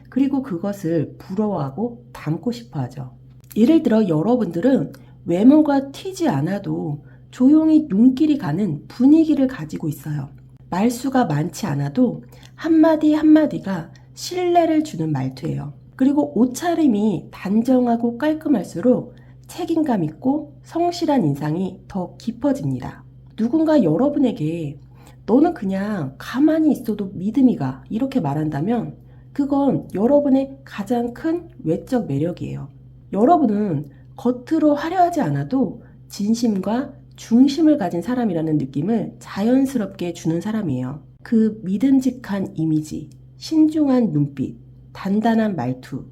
그리고 그것을 부러워하고 닮고 싶어 하죠. 예를 들어 여러분들은 외모가 튀지 않아도 조용히 눈길이 가는 분위기를 가지고 있어요. 말수가 많지 않아도 한마디 한마디가 신뢰를 주는 말투예요. 그리고 옷차림이 단정하고 깔끔할수록 책임감 있고 성실한 인상이 더 깊어집니다. 누군가 여러분에게 너는 그냥 가만히 있어도 믿음이 가 이렇게 말한다면 그건 여러분의 가장 큰 외적 매력이에요. 여러분은 겉으로 화려하지 않아도 진심과 중심을 가진 사람이라는 느낌을 자연스럽게 주는 사람이에요. 그 믿음직한 이미지, 신중한 눈빛, 단단한 말투,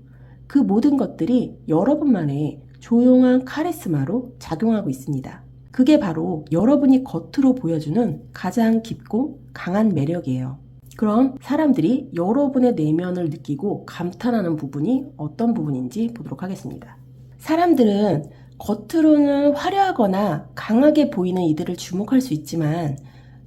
그 모든 것들이 여러분만의 조용한 카리스마로 작용하고 있습니다. 그게 바로 여러분이 겉으로 보여주는 가장 깊고 강한 매력이에요. 그럼 사람들이 여러분의 내면을 느끼고 감탄하는 부분이 어떤 부분인지 보도록 하겠습니다. 사람들은 겉으로는 화려하거나 강하게 보이는 이들을 주목할 수 있지만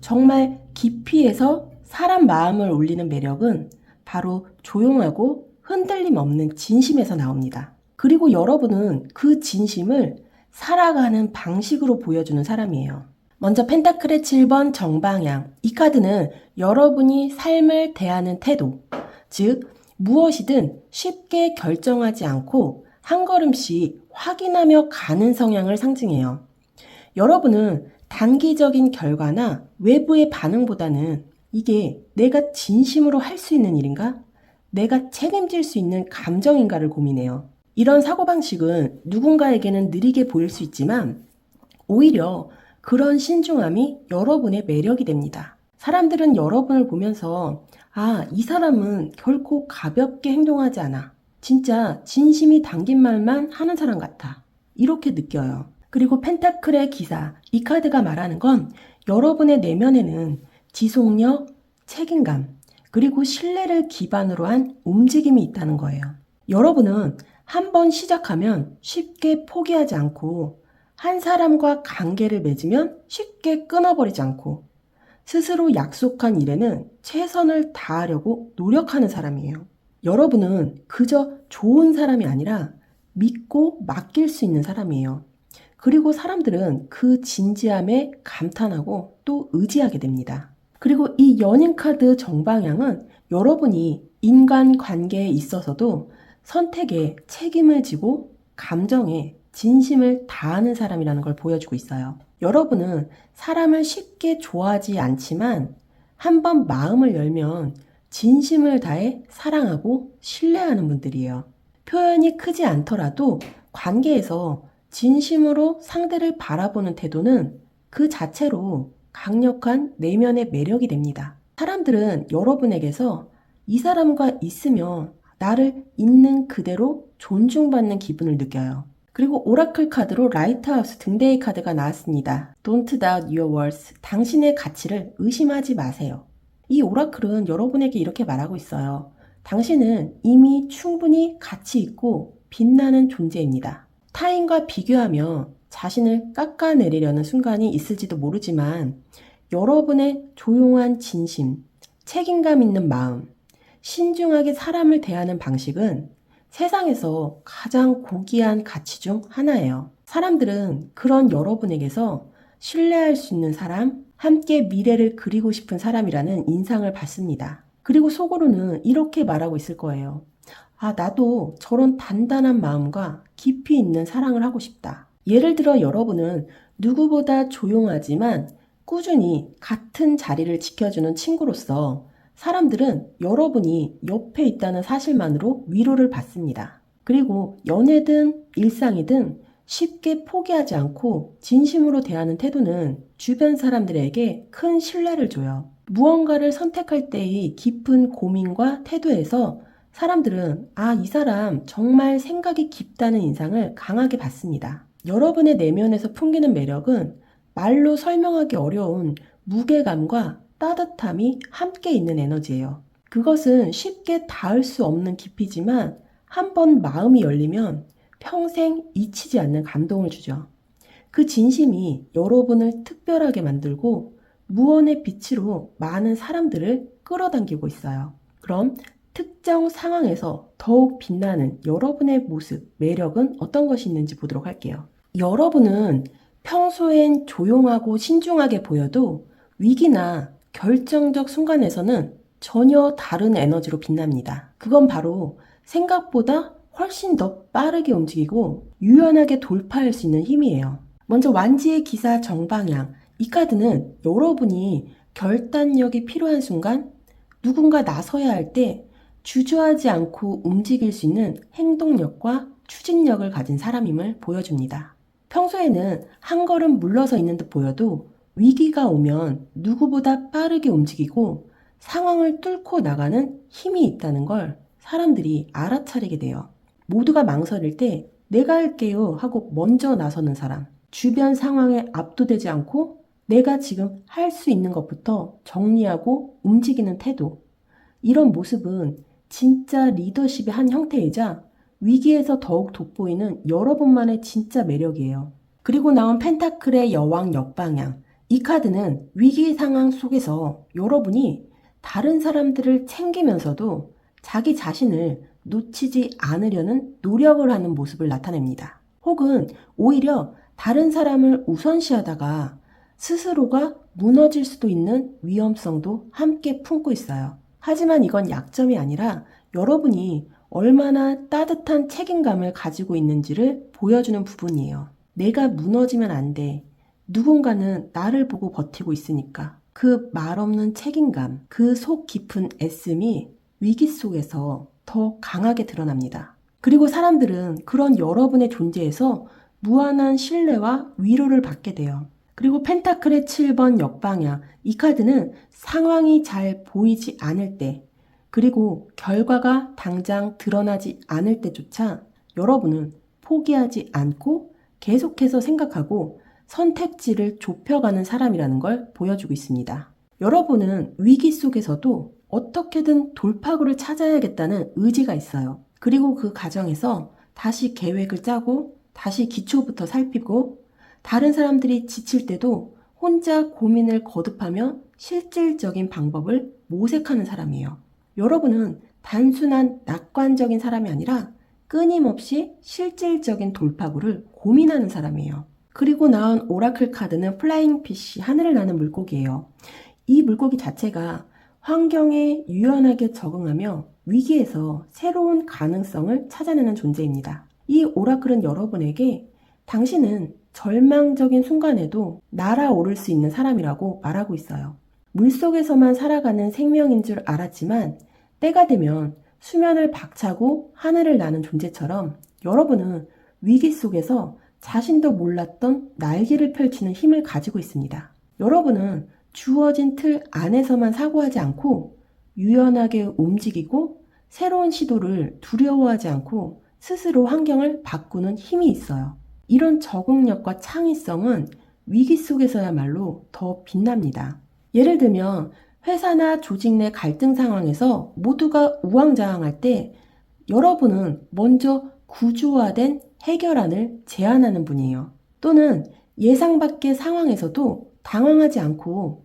정말 깊이에서 사람 마음을 울리는 매력은 바로 조용하고 흔들림 없는 진심에서 나옵니다. 그리고 여러분은 그 진심을 살아가는 방식으로 보여주는 사람이에요. 먼저 펜타클의 7번 정방향. 이 카드는 여러분이 삶을 대하는 태도, 즉 무엇이든 쉽게 결정하지 않고 한 걸음씩 확인하며 가는 성향을 상징해요. 여러분은 단기적인 결과나 외부의 반응보다는 이게 내가 진심으로 할 수 있는 일인가? 내가 책임질 수 있는 감정인가를 고민해요. 이런 사고방식은 누군가에게는 느리게 보일 수 있지만 오히려 그런 신중함이 여러분의 매력이 됩니다. 사람들은 여러분을 보면서 이 사람은 결코 가볍게 행동하지 않아. 진짜 진심이 담긴 말만 하는 사람 같아. 이렇게 느껴요. 그리고 펜타클의 기사, 이 카드가 말하는 건 여러분의 내면에는 지속력, 책임감, 그리고 신뢰를 기반으로 한 움직임이 있다는 거예요. 여러분은 한번 시작하면 쉽게 포기하지 않고 한 사람과 관계를 맺으면 쉽게 끊어버리지 않고 스스로 약속한 일에는 최선을 다하려고 노력하는 사람이에요. 여러분은 그저 좋은 사람이 아니라 믿고 맡길 수 있는 사람이에요. 그리고 사람들은 그 진지함에 감탄하고 또 의지하게 됩니다. 그리고 이 연인 카드 정방향은 여러분이 인간관계에 있어서도 선택에 책임을 지고 감정에 진심을 다하는 사람이라는 걸 보여주고 있어요. 여러분은 사람을 쉽게 좋아하지 않지만 한번 마음을 열면 진심을 다해 사랑하고 신뢰하는 분들이에요. 표현이 크지 않더라도 관계에서 진심으로 상대를 바라보는 태도는 그 자체로 강력한 내면의 매력이 됩니다. 사람들은 여러분에게서 이 사람과 있으면 나를 있는 그대로 존중받는 기분을 느껴요. 그리고 오라클 카드로 라이트하우스 등대의 카드가 나왔습니다. Don't doubt your worth. 당신의 가치를 의심하지 마세요. 이 오라클은 여러분에게 이렇게 말하고 있어요. 당신은 이미 충분히 가치 있고 빛나는 존재입니다. 타인과 비교하며 자신을 깎아내리려는 순간이 있을지도 모르지만 여러분의 조용한 진심, 책임감 있는 마음, 신중하게 사람을 대하는 방식은 세상에서 가장 고귀한 가치 중 하나예요. 사람들은 그런 여러분에게서 신뢰할 수 있는 사람, 함께 미래를 그리고 싶은 사람이라는 인상을 받습니다. 그리고 속으로는 이렇게 말하고 있을 거예요. 나도 저런 단단한 마음과 깊이 있는 사랑을 하고 싶다. 예를 들어 여러분은 누구보다 조용하지만 꾸준히 같은 자리를 지켜주는 친구로서 사람들은 여러분이 옆에 있다는 사실만으로 위로를 받습니다. 그리고 연애든 일상이든 쉽게 포기하지 않고 진심으로 대하는 태도는 주변 사람들에게 큰 신뢰를 줘요. 무언가를 선택할 때의 깊은 고민과 태도에서 사람들은 이 사람 정말 생각이 깊다는 인상을 강하게 받습니다. 여러분의 내면에서 풍기는 매력은 말로 설명하기 어려운 무게감과 따뜻함이 함께 있는 에너지예요. 그것은 쉽게 닿을 수 없는 깊이지만 한번 마음이 열리면 평생 잊히지 않는 감동을 주죠. 그 진심이 여러분을 특별하게 만들고 무언의 빛으로 많은 사람들을 끌어당기고 있어요. 그럼 특정 상황에서 더욱 빛나는 여러분의 모습, 매력은 어떤 것이 있는지 보도록 할게요. 여러분은 평소엔 조용하고 신중하게 보여도 위기나 결정적 순간에서는 전혀 다른 에너지로 빛납니다. 그건 바로 생각보다 훨씬 더 빠르게 움직이고 유연하게 돌파할 수 있는 힘이에요. 먼저 완지의 기사 정방향. 이 카드는 여러분이 결단력이 필요한 순간 누군가 나서야 할 때 주저하지 않고 움직일 수 있는 행동력과 추진력을 가진 사람임을 보여줍니다. 평소에는 한 걸음 물러서 있는 듯 보여도 위기가 오면 누구보다 빠르게 움직이고 상황을 뚫고 나가는 힘이 있다는 걸 사람들이 알아차리게 돼요. 모두가 망설일 때 내가 할게요 하고 먼저 나서는 사람. 주변 상황에 압도되지 않고 내가 지금 할 수 있는 것부터 정리하고 움직이는 태도. 이런 모습은 진짜 리더십의 한 형태이자 위기에서 더욱 돋보이는 여러분만의 진짜 매력이에요. 그리고 나온 펜타클의 여왕 역방향. 이 카드는 위기 상황 속에서 여러분이 다른 사람들을 챙기면서도 자기 자신을 놓치지 않으려는 노력을 하는 모습을 나타냅니다. 혹은 오히려 다른 사람을 우선시하다가 스스로가 무너질 수도 있는 위험성도 함께 품고 있어요. 하지만 이건 약점이 아니라 여러분이 얼마나 따뜻한 책임감을 가지고 있는지를 보여주는 부분이에요. 내가 무너지면 안 돼. 누군가는 나를 보고 버티고 있으니까. 그 말없는 책임감, 그 속 깊은 애씀이 위기 속에서 더 강하게 드러납니다. 그리고 사람들은 그런 여러분의 존재에서 무한한 신뢰와 위로를 받게 돼요. 그리고 펜타클의 7번 역방향. 이 카드는 상황이 잘 보이지 않을 때, 그리고 결과가 당장 드러나지 않을 때조차 여러분은 포기하지 않고 계속해서 생각하고 선택지를 좁혀가는 사람이라는 걸 보여주고 있습니다. 여러분은 위기 속에서도 어떻게든 돌파구를 찾아야겠다는 의지가 있어요. 그리고 그 과정에서 다시 계획을 짜고 다시 기초부터 살피고 다른 사람들이 지칠 때도 혼자 고민을 거듭하며 실질적인 방법을 모색하는 사람이에요. 여러분은 단순한 낙관적인 사람이 아니라 끊임없이 실질적인 돌파구를 고민하는 사람이에요. 그리고 나온 오라클 카드는 플라잉 피쉬, 하늘을 나는 물고기예요. 이 물고기 자체가 환경에 유연하게 적응하며 위기에서 새로운 가능성을 찾아내는 존재입니다. 이 오라클은 여러분에게 당신은 절망적인 순간에도 날아오를 수 있는 사람이라고 말하고 있어요. 물속에서만 살아가는 생명인 줄 알았지만 때가 되면 수면을 박차고 하늘을 나는 존재처럼 여러분은 위기 속에서 자신도 몰랐던 날개를 펼치는 힘을 가지고 있습니다. 여러분은 주어진 틀 안에서만 사고하지 않고 유연하게 움직이고 새로운 시도를 두려워하지 않고 스스로 환경을 바꾸는 힘이 있어요. 이런 적응력과 창의성은 위기 속에서야말로 더 빛납니다. 예를 들면 회사나 조직 내 갈등 상황에서 모두가 우왕좌왕할 때 여러분은 먼저 구조화된 해결안을 제안하는 분이에요. 또는 예상 밖의 상황에서도 당황하지 않고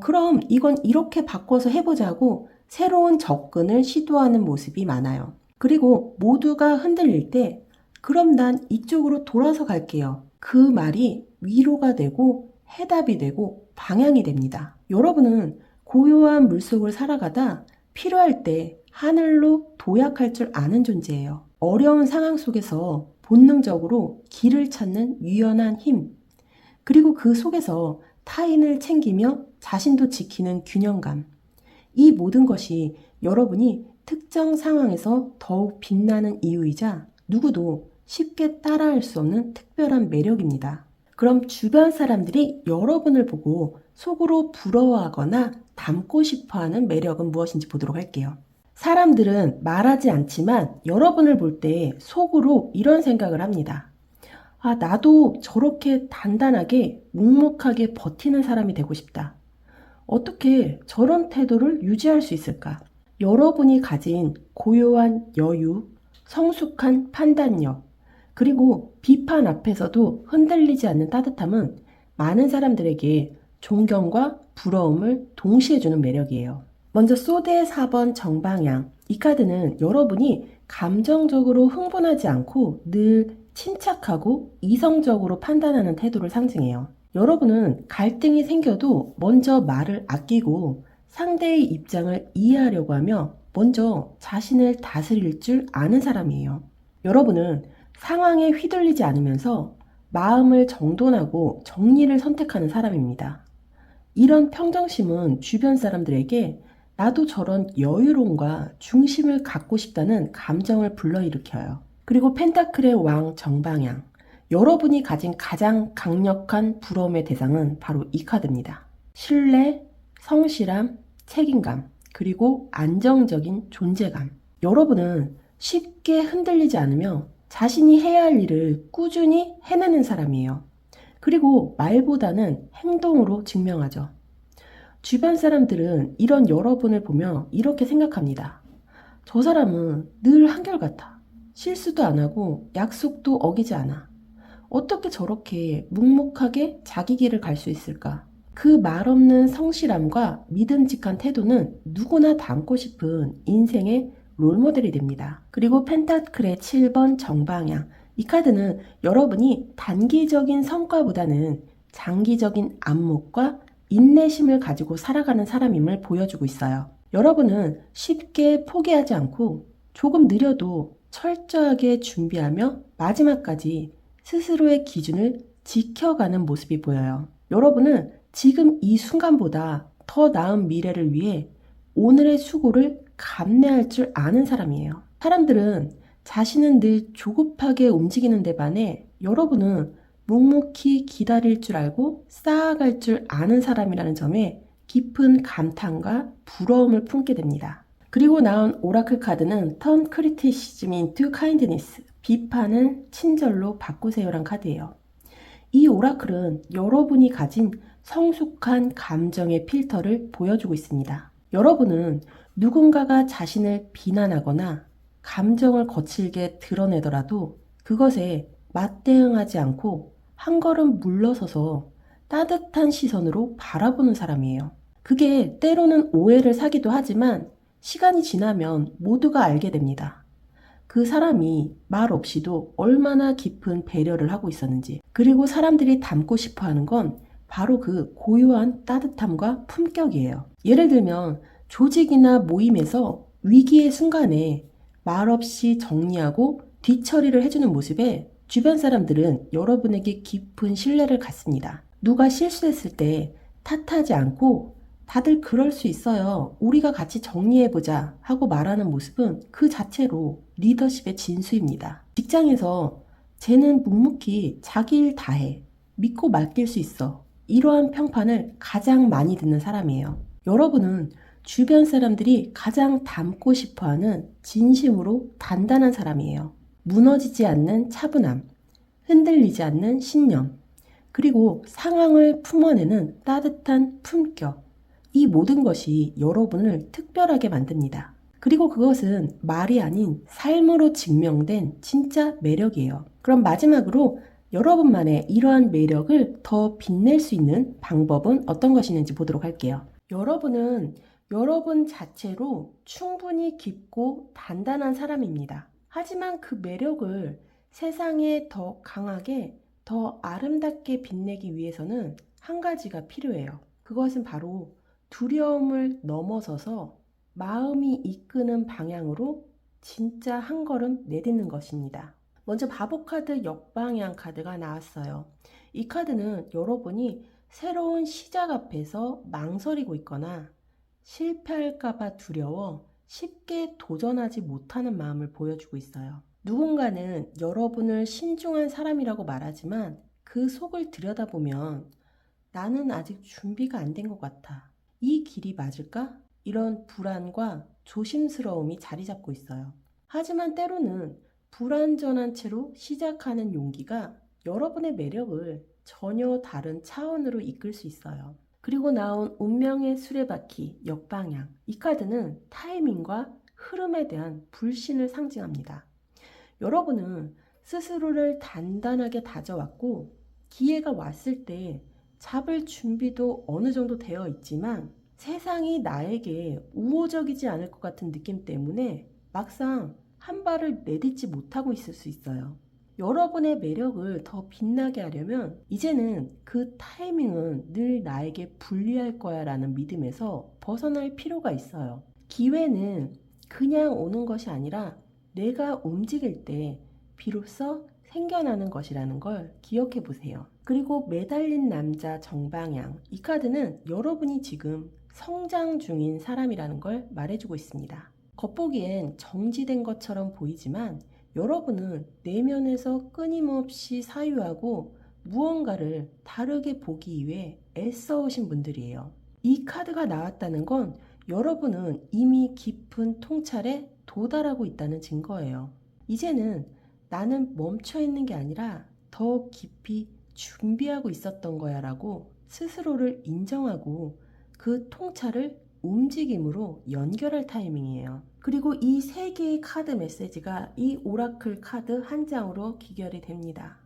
그럼 이건 이렇게 바꿔서 해보자고 새로운 접근을 시도하는 모습이 많아요. 그리고 모두가 흔들릴 때 그럼 난 이쪽으로 돌아서 갈게요. 그 말이 위로가 되고 해답이 되고 방향이 됩니다. 여러분은 고요한 물속을 살아가다 필요할 때 하늘로 도약할 줄 아는 존재예요. 어려운 상황 속에서 본능적으로 길을 찾는 유연한 힘, 그리고 그 속에서 타인을 챙기며 자신도 지키는 균형감. 이 모든 것이 여러분이 특정 상황에서 더욱 빛나는 이유이자 누구도 쉽게 따라할 수 없는 특별한 매력입니다. 그럼 주변 사람들이 여러분을 보고 속으로 부러워하거나 닮고 싶어하는 매력은 무엇인지 보도록 할게요. 사람들은 말하지 않지만 여러분을 볼 때 속으로 이런 생각을 합니다. 아, 나도 저렇게 단단하게 묵묵하게 버티는 사람이 되고 싶다. 어떻게 저런 태도를 유지할 수 있을까? 여러분이 가진 고요한 여유, 성숙한 판단력, 그리고 비판 앞에서도 흔들리지 않는 따뜻함은 많은 사람들에게 존경과 부러움을 동시에 주는 매력이에요. 먼저 소드의 4번 정방향. 이 카드는 여러분이 감정적으로 흥분하지 않고 늘 침착하고 이성적으로 판단하는 태도를 상징해요. 여러분은 갈등이 생겨도 먼저 말을 아끼고 상대의 입장을 이해하려고 하며 먼저 자신을 다스릴 줄 아는 사람이에요. 여러분은 상황에 휘둘리지 않으면서 마음을 정돈하고 정리를 선택하는 사람입니다. 이런 평정심은 주변 사람들에게 나도 저런 여유로움과 중심을 갖고 싶다는 감정을 불러일으켜요. 그리고 펜타클의 왕 정방향. 여러분이 가진 가장 강력한 부러움의 대상은 바로 이 카드입니다. 신뢰, 성실함, 책임감, 그리고 안정적인 존재감. 여러분은 쉽게 흔들리지 않으며 자신이 해야 할 일을 꾸준히 해내는 사람이에요. 그리고 말보다는 행동으로 증명하죠. 주변 사람들은 이런 여러분을 보며 이렇게 생각합니다. 저 사람은 늘 한결같아. 실수도 안 하고 약속도 어기지 않아. 어떻게 저렇게 묵묵하게 자기 길을 갈 수 있을까? 그 말없는 성실함과 믿음직한 태도는 누구나 닮고 싶은 인생의 롤모델이 됩니다. 그리고 펜타클의 7번 정방향. 이 카드는 여러분이 단기적인 성과보다는 장기적인 안목과 인내심을 가지고 살아가는 사람임을 보여주고 있어요. 여러분은 쉽게 포기하지 않고 조금 느려도 철저하게 준비하며 마지막까지 스스로의 기준을 지켜가는 모습이 보여요. 여러분은 지금 이 순간보다 더 나은 미래를 위해 오늘의 수고를 감내할 줄 아는 사람이에요. 사람들은 자신은 늘 조급하게 움직이는 데 반해 여러분은 묵묵히 기다릴 줄 알고 쌓아갈 줄 아는 사람이라는 점에 깊은 감탄과 부러움을 품게 됩니다. 그리고 나온 오라클 카드는 Turn criticism into kindness. 비판을 친절로 바꾸세요란 카드예요. 이 오라클은 여러분이 가진 성숙한 감정의 필터를 보여주고 있습니다. 여러분은 누군가가 자신을 비난하거나 감정을 거칠게 드러내더라도 그것에 맞대응하지 않고 한 걸음 물러서서 따뜻한 시선으로 바라보는 사람이에요. 그게 때로는 오해를 사기도 하지만 시간이 지나면 모두가 알게 됩니다. 그 사람이 말 없이도 얼마나 깊은 배려를 하고 있었는지, 그리고 사람들이 닮고 싶어 하는 건 바로 그 고요한 따뜻함과 품격이에요. 예를 들면 조직이나 모임에서 위기의 순간에 말없이 정리하고 뒤처리를 해주는 모습에 주변 사람들은 여러분에게 깊은 신뢰를 갖습니다. 누가 실수했을 때 탓하지 않고 다들 그럴 수 있어요. 우리가 같이 정리해보자 하고 말하는 모습은 그 자체로 리더십의 진수입니다. 직장에서 쟤는 묵묵히 자기 일 다 해. 믿고 맡길 수 있어. 이러한 평판을 가장 많이 듣는 사람이에요. 여러분은 주변 사람들이 가장 닮고 싶어하는 진심으로 단단한 사람이에요. 무너지지 않는 차분함, 흔들리지 않는 신념, 그리고 상황을 품어내는 따뜻한 품격. 이 모든 것이 여러분을 특별하게 만듭니다. 그리고 그것은 말이 아닌 삶으로 증명된 진짜 매력이에요. 그럼 마지막으로 여러분만의 이러한 매력을 더 빛낼 수 있는 방법은 어떤 것이 있는지 보도록 할게요. 여러분은 여러분 자체로 충분히 깊고 단단한 사람입니다. 하지만 그 매력을 세상에 더 강하게, 더 아름답게 빛내기 위해서는 한 가지가 필요해요. 그것은 바로 두려움을 넘어서서 마음이 이끄는 방향으로 진짜 한 걸음 내딛는 것입니다. 먼저 바보 카드 역방향 카드가 나왔어요. 이 카드는 여러분이 새로운 시작 앞에서 망설이고 있거나 실패할까봐 두려워 쉽게 도전하지 못하는 마음을 보여주고 있어요. 누군가는 여러분을 신중한 사람이라고 말하지만 그 속을 들여다보면 나는 아직 준비가 안 된 것 같아. 이 길이 맞을까? 이런 불안과 조심스러움이 자리 잡고 있어요. 하지만 때로는 불완전한 채로 시작하는 용기가 여러분의 매력을 전혀 다른 차원으로 이끌 수 있어요. 그리고 나온 운명의 수레바퀴 역방향. 이 카드는 타이밍과 흐름에 대한 불신을 상징합니다. 여러분은 스스로를 단단하게 다져왔고 기회가 왔을 때 잡을 준비도 어느 정도 되어 있지만 세상이 나에게 우호적이지 않을 것 같은 느낌 때문에 막상 한 발을 내딛지 못하고 있을 수 있어요. 여러분의 매력을 더 빛나게 하려면 이제는 그 타이밍은 늘 나에게 불리할 거야 라는 믿음에서 벗어날 필요가 있어요. 기회는 그냥 오는 것이 아니라 내가 움직일 때 비로소 생겨나는 것이라는 걸 기억해 보세요. 그리고 매달린 남자 정방향. 이 카드는 여러분이 지금 성장 중인 사람이라는 걸 말해주고 있습니다. 겉보기엔 정지된 것처럼 보이지만 여러분은 내면에서 끊임없이 사유하고 무언가를 다르게 보기 위해 애써오신 분들이에요. 이 카드가 나왔다는 건 여러분은 이미 깊은 통찰에 도달하고 있다는 증거예요. 이제는 나는 멈춰 있는 게 아니라 더 깊이 준비하고 있었던 거야 라고 스스로를 인정하고 그 통찰을 움직임으로 연결할 타이밍이에요. 그리고 이 세 개의 카드 메시지가 이 오라클 카드 한 장으로 귀결이 됩니다.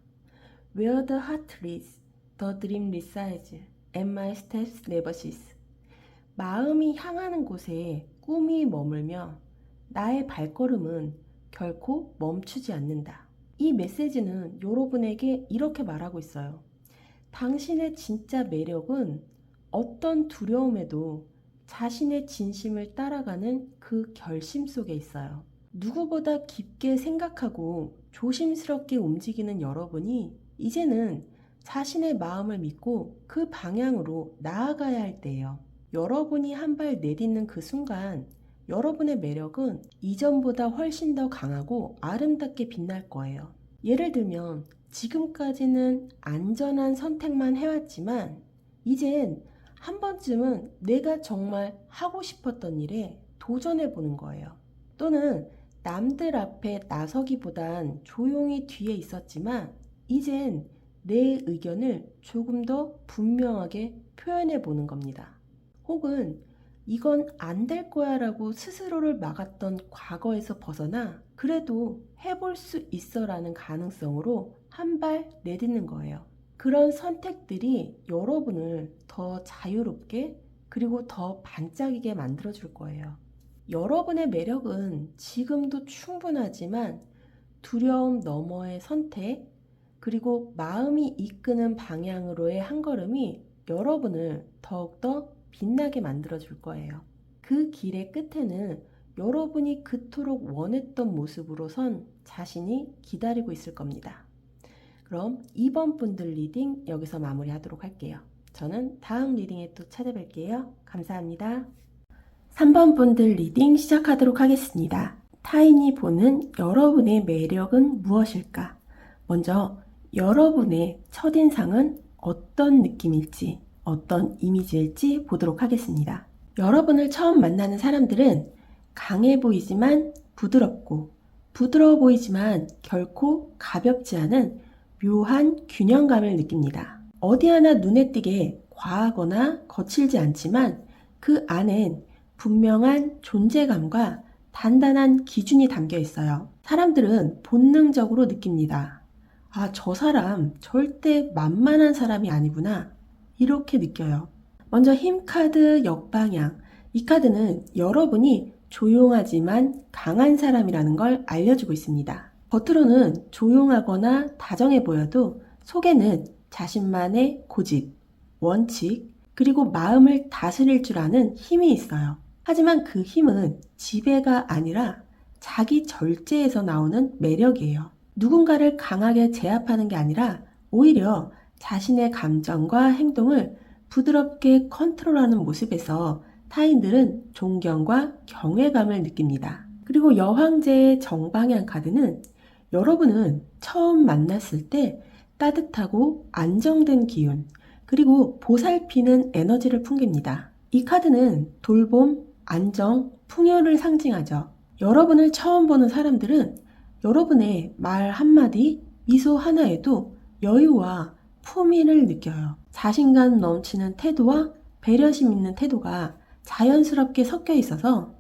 Where the heart leads, the dream resides, and my steps never cease. 마음이 향하는 곳에 꿈이 머물며 나의 발걸음은 결코 멈추지 않는다. 이 메시지는 여러분에게 이렇게 말하고 있어요. 당신의 진짜 매력은 어떤 두려움에도 자신의 진심을 따라가는 그 결심 속에 있어요. 누구보다 깊게 생각하고 조심스럽게 움직이는 여러분이 이제는 자신의 마음을 믿고 그 방향으로 나아가야 할 때예요. 여러분이 한 발 내딛는 그 순간 여러분의 매력은 이전보다 훨씬 더 강하고 아름답게 빛날 거예요. 예를 들면 지금까지는 안전한 선택만 해왔지만 이젠 한 번쯤은 내가 정말 하고 싶었던 일에 도전해보는 거예요. 또는 남들 앞에 나서기보단 조용히 뒤에 있었지만 이젠 내 의견을 조금 더 분명하게 표현해보는 겁니다. 혹은 이건 안 될 거야 라고 스스로를 막았던 과거에서 벗어나 그래도 해볼 수 있어 라는 가능성으로 한 발 내딛는 거예요. 그런 선택들이 여러분을 더 자유롭게 그리고 더 반짝이게 만들어줄 거예요. 여러분의 매력은 지금도 충분하지만 두려움 너머의 선택 그리고 마음이 이끄는 방향으로의 한 걸음이 여러분을 더욱더 빛나게 만들어줄 거예요. 그 길의 끝에는 여러분이 그토록 원했던 모습으로 선 자신이 기다리고 있을 겁니다. 그럼 2번 분들 리딩 여기서 마무리하도록 할게요. 저는 다음 리딩에 또 찾아뵐게요. 감사합니다. 3번 분들 리딩 시작하도록 하겠습니다. 타인이 보는 여러분의 매력은 무엇일까? 먼저 여러분의 첫인상은 어떤 느낌일지, 어떤 이미지일지 보도록 하겠습니다. 여러분을 처음 만나는 사람들은 강해 보이지만 부드럽고 부드러워 보이지만 결코 가볍지 않은 묘한 균형감을 느낍니다. 어디 하나 눈에 띄게 과하거나 거칠지 않지만 그 안엔 분명한 존재감과 단단한 기준이 담겨 있어요. 사람들은 본능적으로 느낍니다. 아, 저 사람 절대 만만한 사람이 아니구나. 이렇게 느껴요. 먼저 힘 카드 역방향. 이 카드는 여러분이 조용하지만 강한 사람이라는 걸 알려주고 있습니다. 겉으로는 조용하거나 다정해 보여도 속에는 자신만의 고집, 원칙, 그리고 마음을 다스릴 줄 아는 힘이 있어요. 하지만 그 힘은 지배가 아니라 자기 절제에서 나오는 매력이에요. 누군가를 강하게 제압하는 게 아니라 오히려 자신의 감정과 행동을 부드럽게 컨트롤하는 모습에서 타인들은 존경과 경외감을 느낍니다. 그리고 여황제의 정방향 카드는 여러분은 처음 만났을 때 따뜻하고 안정된 기운, 그리고 보살피는 에너지를 풍깁니다. 이 카드는 돌봄, 안정, 풍요를 상징하죠. 여러분을 처음 보는 사람들은 여러분의 말 한마디, 미소 하나에도 여유와 품위를 느껴요. 자신감 넘치는 태도와 배려심 있는 태도가 자연스럽게 섞여 있어서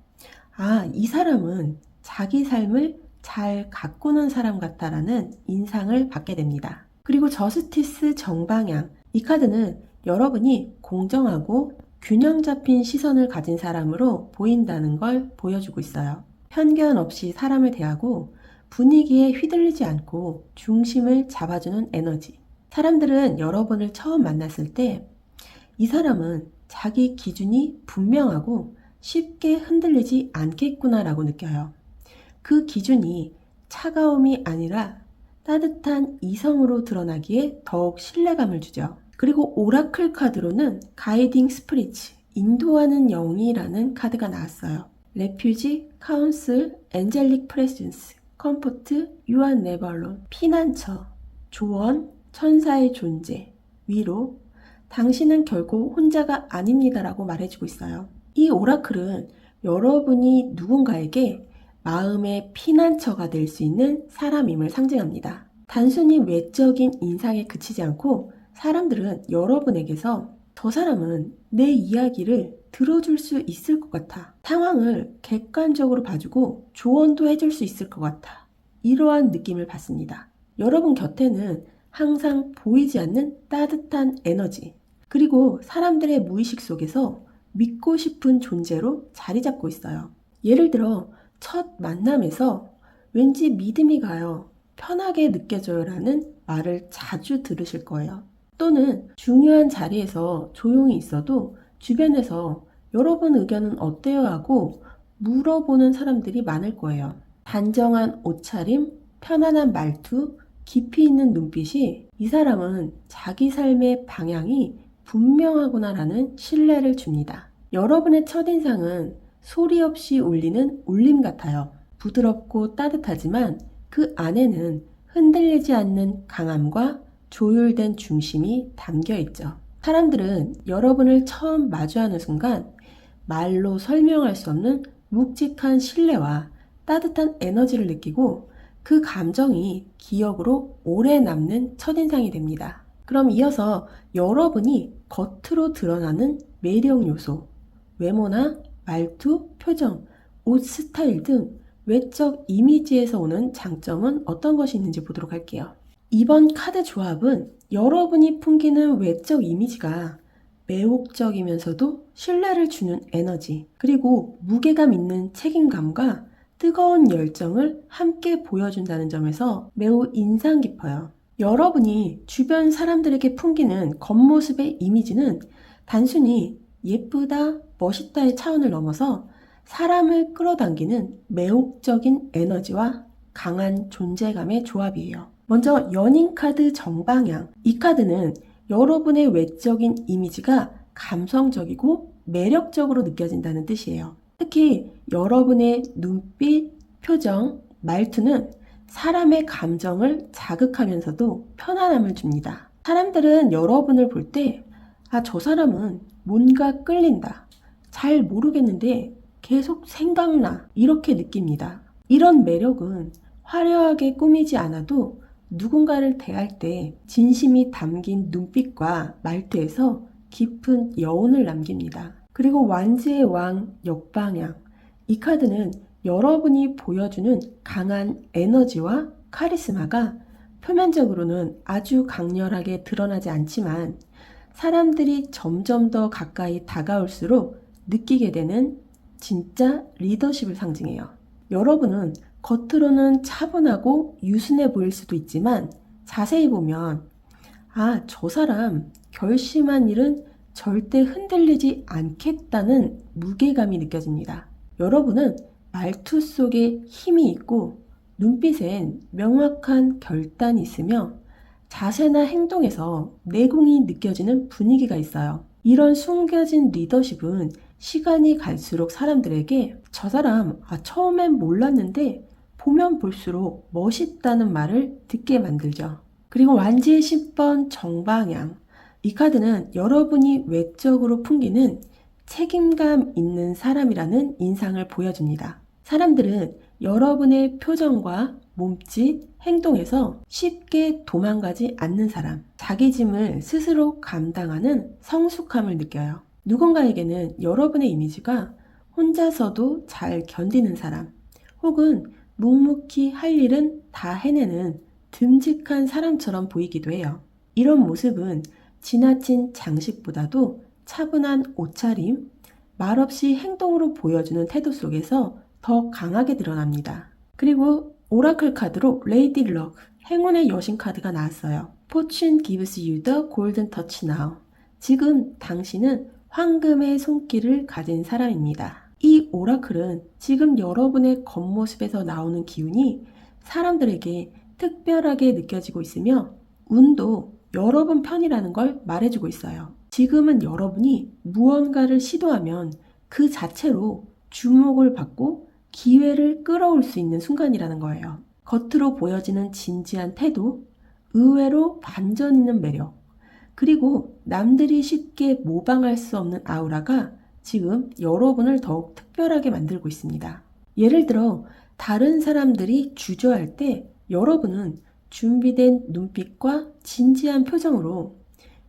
이 사람은 자기 삶을 잘 가꾸는 사람 같다라는 인상을 받게 됩니다. 그리고 저스티스 정방향, 이 카드는 여러분이 공정하고 균형 잡힌 시선을 가진 사람으로 보인다는 걸 보여주고 있어요. 편견 없이 사람을 대하고 분위기에 휘둘리지 않고 중심을 잡아주는 에너지. 사람들은 여러분을 처음 만났을 때 이 사람은 자기 기준이 분명하고 쉽게 흔들리지 않겠구나라고 느껴요. 그 기준이 차가움이 아니라 따뜻한 이성으로 드러나기에 더욱 신뢰감을 주죠. 그리고 오라클 카드로는 가이딩 스피리츠, 인도하는 영이라는 카드가 나왔어요. 레퓨지, 카운슬, 엔젤릭 프레젠스, 컴포트, 유한 네버론, 피난처, 조언, 천사의 존재, 위로, 당신은 결코 혼자가 아닙니다라고 말해주고 있어요. 이 오라클은 여러분이 누군가에게 마음의 피난처가 될 수 있는 사람임을 상징합니다. 단순히 외적인 인상에 그치지 않고 사람들은 여러분에게서 저 사람은 내 이야기를 들어줄 수 있을 것 같아. 상황을 객관적으로 봐주고 조언도 해줄 수 있을 것 같아. 이러한 느낌을 받습니다. 여러분 곁에는 항상 보이지 않는 따뜻한 에너지, 그리고 사람들의 무의식 속에서 믿고 싶은 존재로 자리 잡고 있어요. 예를 들어 첫 만남에서 왠지 믿음이 가요, 편하게 느껴져요 라는 말을 자주 들으실 거예요. 또는 중요한 자리에서 조용히 있어도 주변에서 여러분 의견은 어때요 하고 물어보는 사람들이 많을 거예요. 단정한 옷차림, 편안한 말투, 깊이 있는 눈빛이 이 사람은 자기 삶의 방향이 분명하구나라는 신뢰를 줍니다. 여러분의 첫인상은 소리 없이 울리는 울림 같아요. 부드럽고 따뜻하지만 그 안에는 흔들리지 않는 강함과 조율된 중심이 담겨 있죠. 사람들은 여러분을 처음 마주하는 순간 말로 설명할 수 없는 묵직한 신뢰와 따뜻한 에너지를 느끼고 그 감정이 기억으로 오래 남는 첫인상이 됩니다. 그럼 이어서 여러분이 겉으로 드러나는 매력 요소, 외모나 말투, 표정, 옷 스타일 등 외적 이미지에서 오는 장점은 어떤 것이 있는지 보도록 할게요. 이번 카드 조합은 여러분이 풍기는 외적 이미지가 매혹적이면서도 신뢰를 주는 에너지, 그리고 무게감 있는 책임감과 뜨거운 열정을 함께 보여준다는 점에서 매우 인상 깊어요. 여러분이 주변 사람들에게 풍기는 겉모습의 이미지는 단순히 예쁘다, 멋있다의 차원을 넘어서 사람을 끌어당기는 매혹적인 에너지와 강한 존재감의 조합이에요. 먼저 연인 카드 정방향. 이 카드는 여러분의 외적인 이미지가 감성적이고 매력적으로 느껴진다는 뜻이에요. 특히 여러분의 눈빛, 표정, 말투는 사람의 감정을 자극하면서도 편안함을 줍니다. 사람들은 여러분을 볼 때, 저 사람은 뭔가 끌린다, 잘 모르겠는데 계속 생각나, 이렇게 느낍니다. 이런 매력은 화려하게 꾸미지 않아도 누군가를 대할 때 진심이 담긴 눈빛과 말투에서 깊은 여운을 남깁니다. 그리고 완지의 왕 역방향. 이 카드는 여러분이 보여주는 강한 에너지와 카리스마가 표면적으로는 아주 강렬하게 드러나지 않지만 사람들이 점점 더 가까이 다가올수록 느끼게 되는 진짜 리더십을 상징해요. 여러분은 겉으로는 차분하고 유순해 보일 수도 있지만 자세히 보면 저 사람 결심한 일은 절대 흔들리지 않겠다는 무게감이 느껴집니다. 여러분은 말투 속에 힘이 있고 눈빛엔 명확한 결단이 있으며 자세나 행동에서 내공이 느껴지는 분위기가 있어요. 이런 숨겨진 리더십은 시간이 갈수록 사람들에게 저 사람 처음엔 몰랐는데 보면 볼수록 멋있다는 말을 듣게 만들죠. 그리고 완지의 10번 정방향. 이 카드는 여러분이 외적으로 풍기는 책임감 있는 사람이라는 인상을 보여줍니다. 사람들은 여러분의 표정과 몸짓, 행동에서 쉽게 도망가지 않는 사람, 자기 짐을 스스로 감당하는 성숙함을 느껴요. 누군가에게는 여러분의 이미지가 혼자서도 잘 견디는 사람, 혹은 묵묵히 할 일은 다 해내는 듬직한 사람처럼 보이기도 해요. 이런 모습은 지나친 장식보다도 차분한 옷차림, 말없이 행동으로 보여주는 태도 속에서 더 강하게 드러납니다. 그리고 오라클 카드로 레이디 럭, 행운의 여신 카드가 나왔어요. Fortune gives you the golden touch now. 지금 당신은 황금의 손길을 가진 사람입니다. 이 오라클은 지금 여러분의 겉모습에서 나오는 기운이 사람들에게 특별하게 느껴지고 있으며 운도 여러분 편이라는 걸 말해주고 있어요. 지금은 여러분이 무언가를 시도하면 그 자체로 주목을 받고 기회를 끌어올 수 있는 순간이라는 거예요. 겉으로 보여지는 진지한 태도, 의외로 반전 있는 매력, 그리고 남들이 쉽게 모방할 수 없는 아우라가 지금 여러분을 더욱 특별하게 만들고 있습니다. 예를 들어 다른 사람들이 주저할 때 여러분은 준비된 눈빛과 진지한 표정으로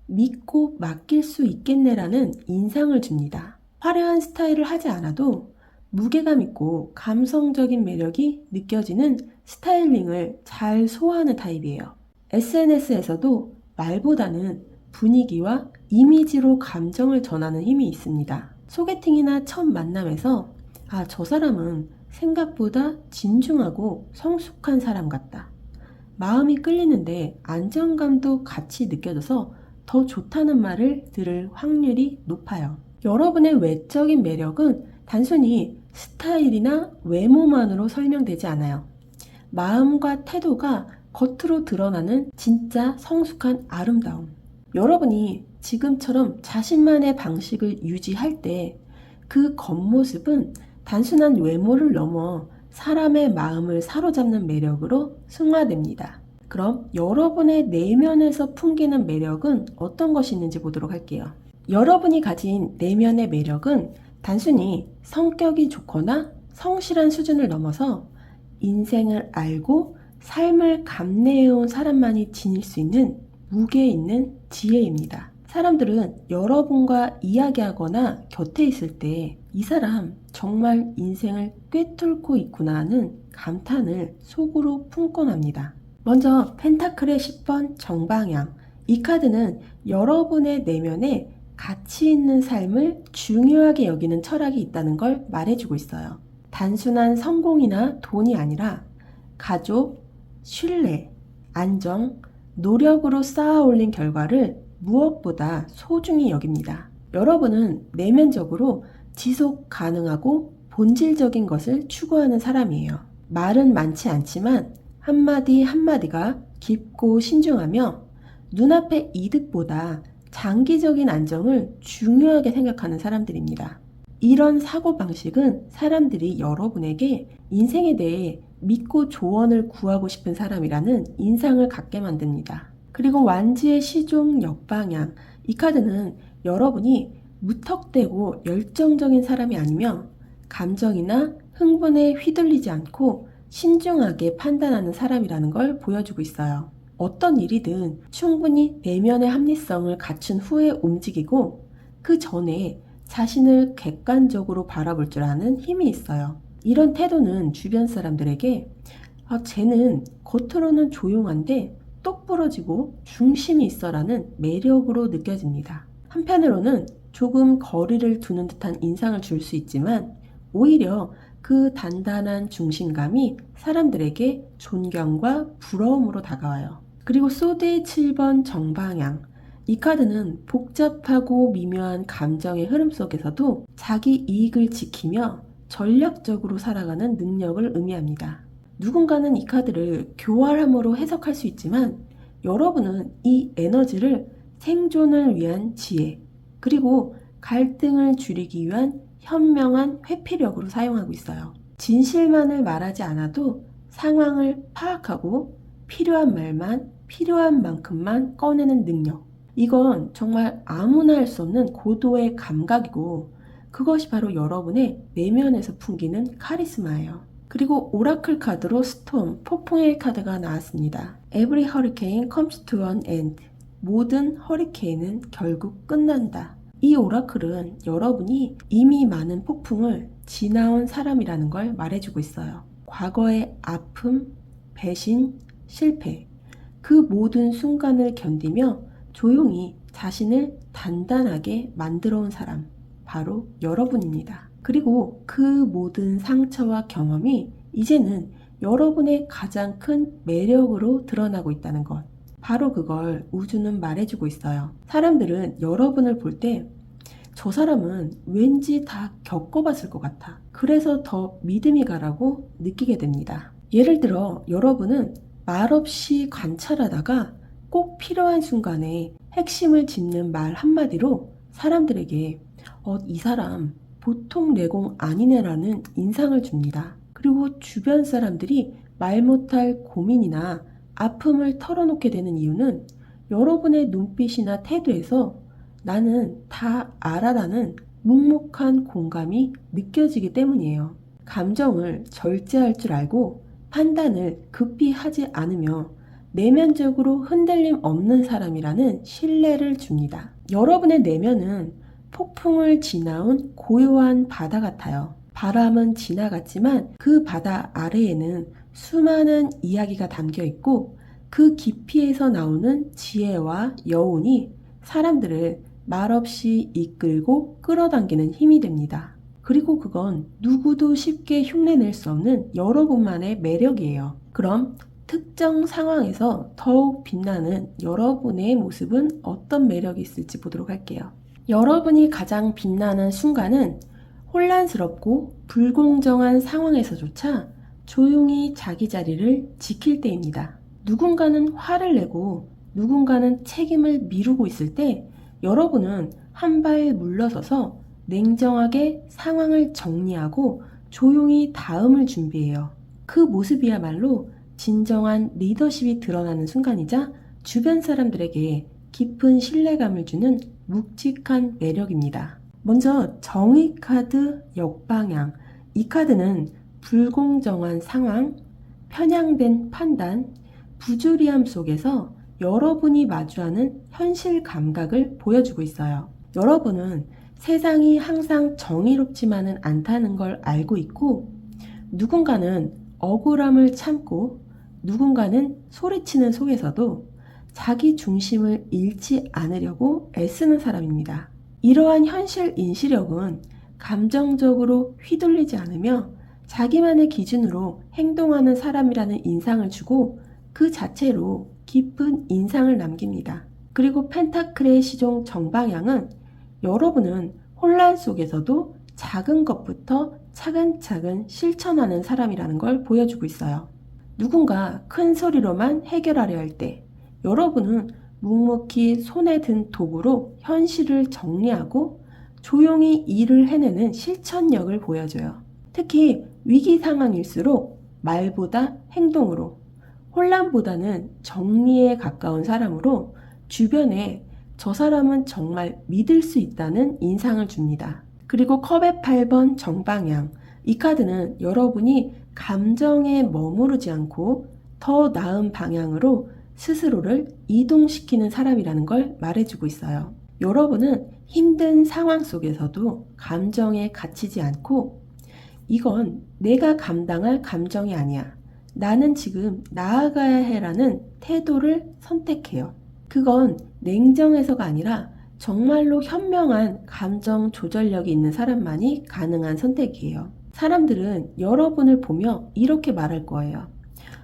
믿고 맡길 수 있겠네라는 인상을 줍니다. 화려한 스타일을 하지 않아도 무게감 있고 감성적인 매력이 느껴지는 스타일링을 잘 소화하는 타입이에요. SNS에서도 말보다는 분위기와 이미지로 감정을 전하는 힘이 있습니다. 소개팅이나 첫 만남에서 저 사람은 생각보다 진중하고 성숙한 사람 같다. 마음이 끌리는데 안정감도 같이 느껴져서 더 좋다는 말을 들을 확률이 높아요. 여러분의 외적인 매력은 단순히 스타일이나 외모만으로 설명되지 않아요. 마음과 태도가 겉으로 드러나는 진짜 성숙한 아름다움. 여러분이 지금처럼 자신만의 방식을 유지할 때 그 겉모습은 단순한 외모를 넘어 사람의 마음을 사로잡는 매력으로 승화됩니다. 그럼 여러분의 내면에서 풍기는 매력은 어떤 것이 있는지 보도록 할게요. 여러분이 가진 내면의 매력은 단순히 성격이 좋거나 성실한 수준을 넘어서 인생을 알고 삶을 감내해온 사람만이 지닐 수 있는 무게 있는 지혜입니다. 사람들은 여러분과 이야기하거나 곁에 있을 때 이 사람 정말 인생을 꿰뚫고 있구나 하는 감탄을 속으로 품곤 합니다. 먼저 펜타클의 10번 정방향. 이 카드는 여러분의 내면에 가치 있는 삶을 중요하게 여기는 철학이 있다는 걸 말해주고 있어요. 단순한 성공이나 돈이 아니라 가족, 신뢰, 안정, 노력으로 쌓아 올린 결과를 무엇보다 소중히 여깁니다. 여러분은 내면적으로 지속 가능하고 본질적인 것을 추구하는 사람이에요. 말은 많지 않지만 한마디 한마디가 깊고 신중하며 눈앞의 이득보다 장기적인 안정을 중요하게 생각하는 사람들입니다. 이런 사고방식은 사람들이 여러분에게 인생에 대해 믿고 조언을 구하고 싶은 사람이라는 인상을 갖게 만듭니다. 그리고 완지의 시종 역방향. 이 카드는 여러분이 무턱대고 열정적인 사람이 아니며 감정이나 흥분에 휘둘리지 않고 신중하게 판단하는 사람이라는 걸 보여주고 있어요. 어떤 일이든 충분히 내면의 합리성을 갖춘 후에 움직이고 그 전에 자신을 객관적으로 바라볼 줄 아는 힘이 있어요. 이런 태도는 주변 사람들에게 쟤는 겉으로는 조용한데 똑부러지고 중심이 있어라는 매력으로 느껴집니다. 한편으로는 조금 거리를 두는 듯한 인상을 줄 수 있지만 오히려 그 단단한 중심감이 사람들에게 존경과 부러움으로 다가와요. 그리고 소드의 7번 정방향. 이 카드는 복잡하고 미묘한 감정의 흐름 속에서도 자기 이익을 지키며 전략적으로 살아가는 능력을 의미합니다. 누군가는 이 카드를 교활함으로 해석할 수 있지만 여러분은 이 에너지를 생존을 위한 지혜, 그리고 갈등을 줄이기 위한 현명한 회피력으로 사용하고 있어요. 진실만을 말하지 않아도 상황을 파악하고 필요한 말만 필요한 만큼만 꺼내는 능력. 이건 정말 아무나 할 수 없는 고도의 감각이고 그것이 바로 여러분의 내면에서 풍기는 카리스마예요. 그리고 오라클 카드로 스톰, 폭풍의 카드가 나왔습니다. Every hurricane comes to an end. 모든 허리케인은 결국 끝난다. 이 오라클은 여러분이 이미 많은 폭풍을 지나온 사람이라는 걸 말해주고 있어요. 과거의 아픔, 배신, 실패, 그 모든 순간을 견디며 조용히 자신을 단단하게 만들어 온 사람, 바로 여러분입니다. 그리고 그 모든 상처와 경험이 이제는 여러분의 가장 큰 매력으로 드러나고 있다는 것. 바로 그걸 우주는 말해주고 있어요. 사람들은 여러분을 볼 때 저 사람은 왠지 다 겪어봤을 것 같아. 그래서 더 믿음이 가라고 느끼게 됩니다. 예를 들어 여러분은 말없이 관찰하다가 꼭 필요한 순간에 핵심을 짚는 말 한마디로 사람들에게 이 사람 보통 내공 아니네라는 인상을 줍니다. 그리고 주변 사람들이 말 못할 고민이나 아픔을 털어놓게 되는 이유는 여러분의 눈빛이나 태도에서 나는 다 알아라는 묵묵한 공감이 느껴지기 때문이에요. 감정을 절제할 줄 알고 판단을 급히 하지 않으며 내면적으로 흔들림 없는 사람이라는 신뢰를 줍니다. 여러분의 내면은 폭풍을 지나온 고요한 바다 같아요. 바람은 지나갔지만 그 바다 아래에는 수많은 이야기가 담겨 있고 그 깊이에서 나오는 지혜와 여운이 사람들을 말없이 이끌고 끌어당기는 힘이 됩니다. 그리고 그건 누구도 쉽게 흉내낼 수 없는 여러분만의 매력이에요. 그럼 특정 상황에서 더욱 빛나는 여러분의 모습은 어떤 매력이 있을지 보도록 할게요. 여러분이 가장 빛나는 순간은 혼란스럽고 불공정한 상황에서조차 조용히 자기 자리를 지킬 때입니다. 누군가는 화를 내고 누군가는 책임을 미루고 있을 때 여러분은 한 발 물러서서 냉정하게 상황을 정리하고 조용히 다음을 준비해요. 그 모습이야말로 진정한 리더십이 드러나는 순간이자 주변 사람들에게 깊은 신뢰감을 주는 묵직한 매력입니다. 먼저 정의 카드 역방향. 이 카드는 불공정한 상황, 편향된 판단, 부조리함 속에서 여러분이 마주하는 현실 감각을 보여주고 있어요. 여러분은 세상이 항상 정의롭지만은 않다는 걸 알고 있고 누군가는 억울함을 참고 누군가는 소리치는 속에서도 자기 중심을 잃지 않으려고 애쓰는 사람입니다. 이러한 현실 인지력은 감정적으로 휘둘리지 않으며 자기만의 기준으로 행동하는 사람이라는 인상을 주고 그 자체로 깊은 인상을 남깁니다. 그리고 펜타클의 시종 정방향은 여러분은 혼란 속에서도 작은 것부터 차근차근 실천하는 사람이라는 걸 보여주고 있어요. 누군가 큰 소리로만 해결하려 할 때 여러분은 묵묵히 손에 든 도구로 현실을 정리하고 조용히 일을 해내는 실천력을 보여줘요. 특히 위기 상황일수록 말보다 행동으로, 혼란보다는 정리에 가까운 사람으로 주변에 저 사람은 정말 믿을 수 있다는 인상을 줍니다. 그리고 컵의 8번 정방향. 이 카드는 여러분이 감정에 머무르지 않고 더 나은 방향으로 스스로를 이동시키는 사람이라는 걸 말해주고 있어요. 여러분은 힘든 상황 속에서도 감정에 갇히지 않고 이건 내가 감당할 감정이 아니야. 나는 지금 나아가야 해라는 태도를 선택해요. 그건 냉정해서가 아니라 정말로 현명한 감정 조절력이 있는 사람만이 가능한 선택이에요. 사람들은 여러분을 보며 이렇게 말할 거예요.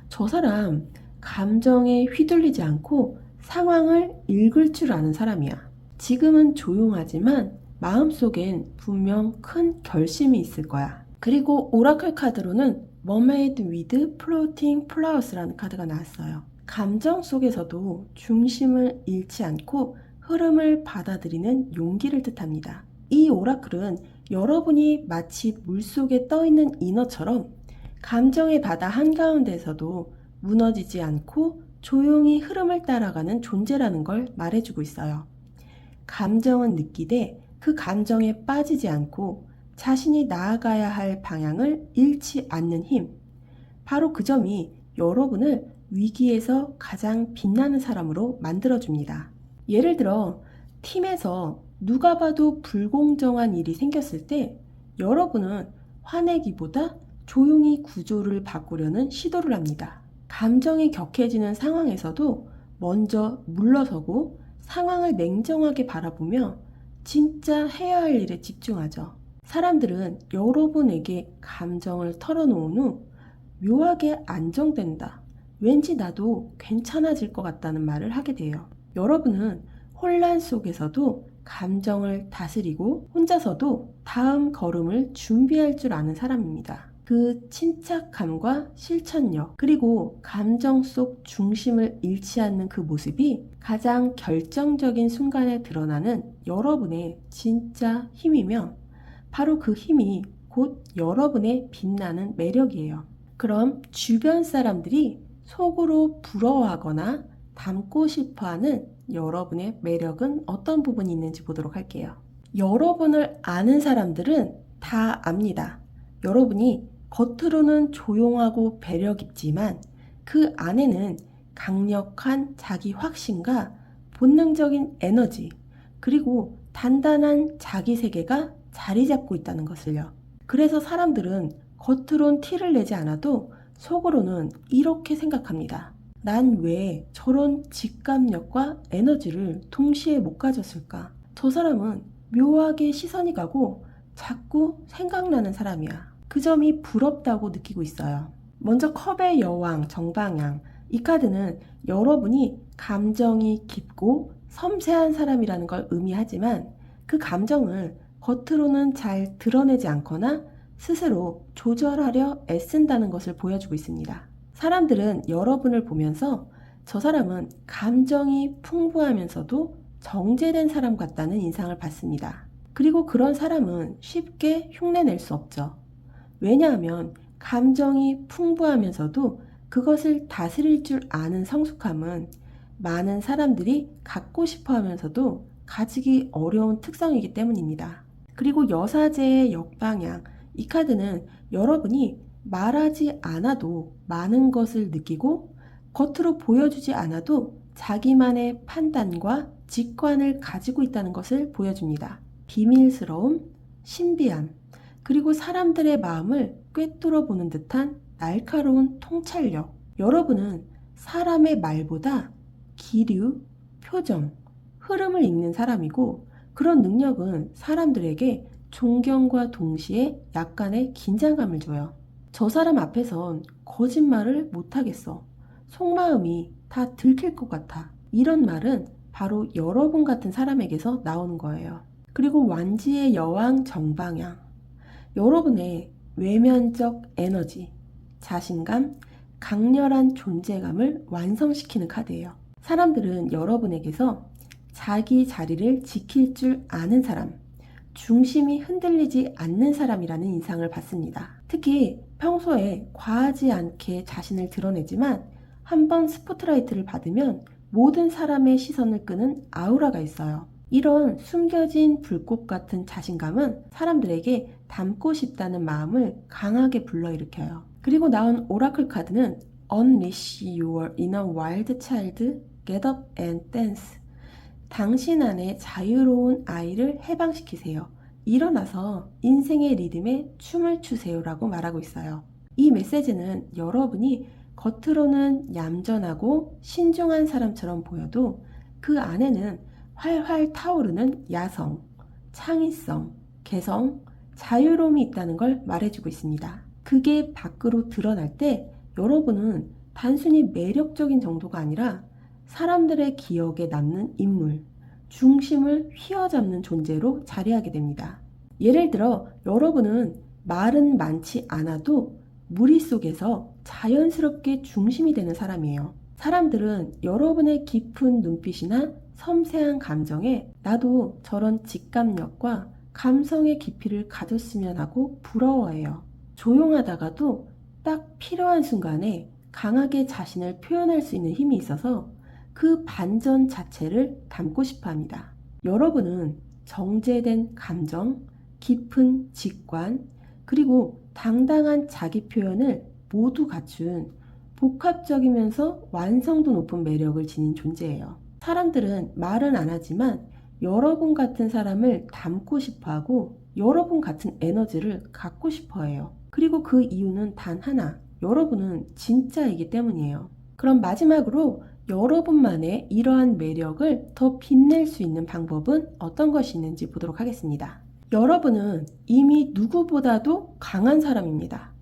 저 사람 감정에 휘둘리지 않고 상황을 읽을 줄 아는 사람이야. 지금은 조용하지만 마음속엔 분명 큰 결심이 있을 거야. 그리고 오라클 카드로는 Mermaid with Floating Flowers라는 카드가 나왔어요. 감정 속에서도 중심을 잃지 않고 흐름을 받아들이는 용기를 뜻합니다. 이 오라클은 여러분이 마치 물속에 떠있는 인어처럼 감정의 바다 한가운데에서도 무너지지 않고 조용히 흐름을 따라가는 존재라는 걸 말해주고 있어요. 감정은 느끼되 그 감정에 빠지지 않고 자신이 나아가야 할 방향을 잃지 않는 힘, 바로 그 점이 여러분을 위기에서 가장 빛나는 사람으로 만들어줍니다. 예를 들어 팀에서 누가 봐도 불공정한 일이 생겼을 때 여러분은 화내기보다 조용히 구조를 바꾸려는 시도를 합니다. 감정이 격해지는 상황에서도 먼저 물러서고 상황을 냉정하게 바라보며 진짜 해야 할 일에 집중하죠. 사람들은 여러분에게 감정을 털어놓은 후 묘하게 안정된다. 왠지 나도 괜찮아질 것 같다는 말을 하게 돼요. 여러분은 혼란 속에서도 감정을 다스리고 혼자서도 다음 걸음을 준비할 줄 아는 사람입니다. 그 침착함과 실천력, 그리고 감정 속 중심을 잃지 않는 그 모습이 가장 결정적인 순간에 드러나는 여러분의 진짜 힘이며 바로 그 힘이 곧 여러분의 빛나는 매력이에요. 그럼 주변 사람들이 속으로 부러워하거나 닮고 싶어하는 여러분의 매력은 어떤 부분이 있는지 보도록 할게요. 여러분을 아는 사람들은 다 압니다. 여러분이 겉으로는 조용하고 배려 깊지만 그 안에는 강력한 자기 확신과 본능적인 에너지, 그리고 단단한 자기 세계가 자리 잡고 있다는 것을요. 그래서 사람들은 겉으론 티를 내지 않아도 속으로는 이렇게 생각합니다. 난 왜 저런 직감력과 에너지를 동시에 못 가졌을까? 저 사람은 묘하게 시선이 가고 자꾸 생각나는 사람이야. 그 점이 부럽다고 느끼고 있어요. 먼저 컵의 여왕, 정방향. 이 카드는 여러분이 감정이 깊고 섬세한 사람이라는 걸 의미하지만 그 감정을 겉으로는 잘 드러내지 않거나 스스로 조절하려 애쓴다는 것을 보여주고 있습니다. 사람들은 여러분을 보면서 저 사람은 감정이 풍부하면서도 정제된 사람 같다는 인상을 받습니다. 그리고 그런 사람은 쉽게 흉내낼 수 없죠. 왜냐하면 감정이 풍부하면서도 그것을 다스릴 줄 아는 성숙함은 많은 사람들이 갖고 싶어 하면서도 가지기 어려운 특성이기 때문입니다. 그리고 여사제의 역방향, 이 카드는 여러분이 말하지 않아도 많은 것을 느끼고 겉으로 보여주지 않아도 자기만의 판단과 직관을 가지고 있다는 것을 보여줍니다. 비밀스러움, 신비함, 그리고 사람들의 마음을 꿰뚫어 보는 듯한 날카로운 통찰력. 여러분은 사람의 말보다 기류, 표정, 흐름을 읽는 사람이고 그런 능력은 사람들에게 존경과 동시에 약간의 긴장감을 줘요. 저 사람 앞에선 거짓말을 못하겠어. 속마음이 다 들킬 것 같아. 이런 말은 바로 여러분 같은 사람에게서 나오는 거예요. 그리고 완지의 여왕 정방향. 여러분의 외면적 에너지, 자신감, 강렬한 존재감을 완성시키는 카드예요. 사람들은 여러분에게서 자기 자리를 지킬 줄 아는 사람, 중심이 흔들리지 않는 사람이라는 인상을 받습니다. 특히 평소에 과하지 않게 자신을 드러내지만 한번 스포트라이트를 받으면 모든 사람의 시선을 끄는 아우라가 있어요. 이런 숨겨진 불꽃 같은 자신감은 사람들에게 닮고 싶다는 마음을 강하게 불러일으켜요. 그리고 나온 오라클 카드는 Unleash your inner wild child, get up and dance. 당신 안에 자유로운 아이를 해방시키세요. 일어나서 인생의 리듬에 춤을 추세요 라고 말하고 있어요. 이 메시지는 여러분이 겉으로는 얌전하고 신중한 사람처럼 보여도 그 안에는 활활 타오르는 야성, 창의성, 개성, 자유로움이 있다는 걸 말해주고 있습니다. 그게 밖으로 드러날 때 여러분은 단순히 매력적인 정도가 아니라 사람들의 기억에 남는 인물, 중심을 휘어잡는 존재로 자리하게 됩니다. 예를 들어 여러분은 말은 많지 않아도 무리 속에서 자연스럽게 중심이 되는 사람이에요. 사람들은 여러분의 깊은 눈빛이나 섬세한 감정에 나도 저런 직감력과 감성의 깊이를 가졌으면 하고 부러워해요. 조용하다가도 딱 필요한 순간에 강하게 자신을 표현할 수 있는 힘이 있어서 그 반전 자체를 담고 싶어 합니다. 여러분은 정제된 감정, 깊은 직관, 그리고 당당한 자기 표현을 모두 갖춘 복합적이면서 완성도 높은 매력을 지닌 존재예요. 사람들은 말은 안 하지만 여러분 같은 사람을 닮고 싶어 하고 여러분 같은 에너지를 갖고 싶어 해요. 그리고 그 이유는 단 하나, 여러분은 진짜이기 때문이에요. 그럼 마지막으로 여러분만의 이러한 매력을 더 빛낼 수 있는 방법은 어떤 것이 있는지 보도록 하겠습니다. 여러분은 이미 누구보다도 강한 사람입니다.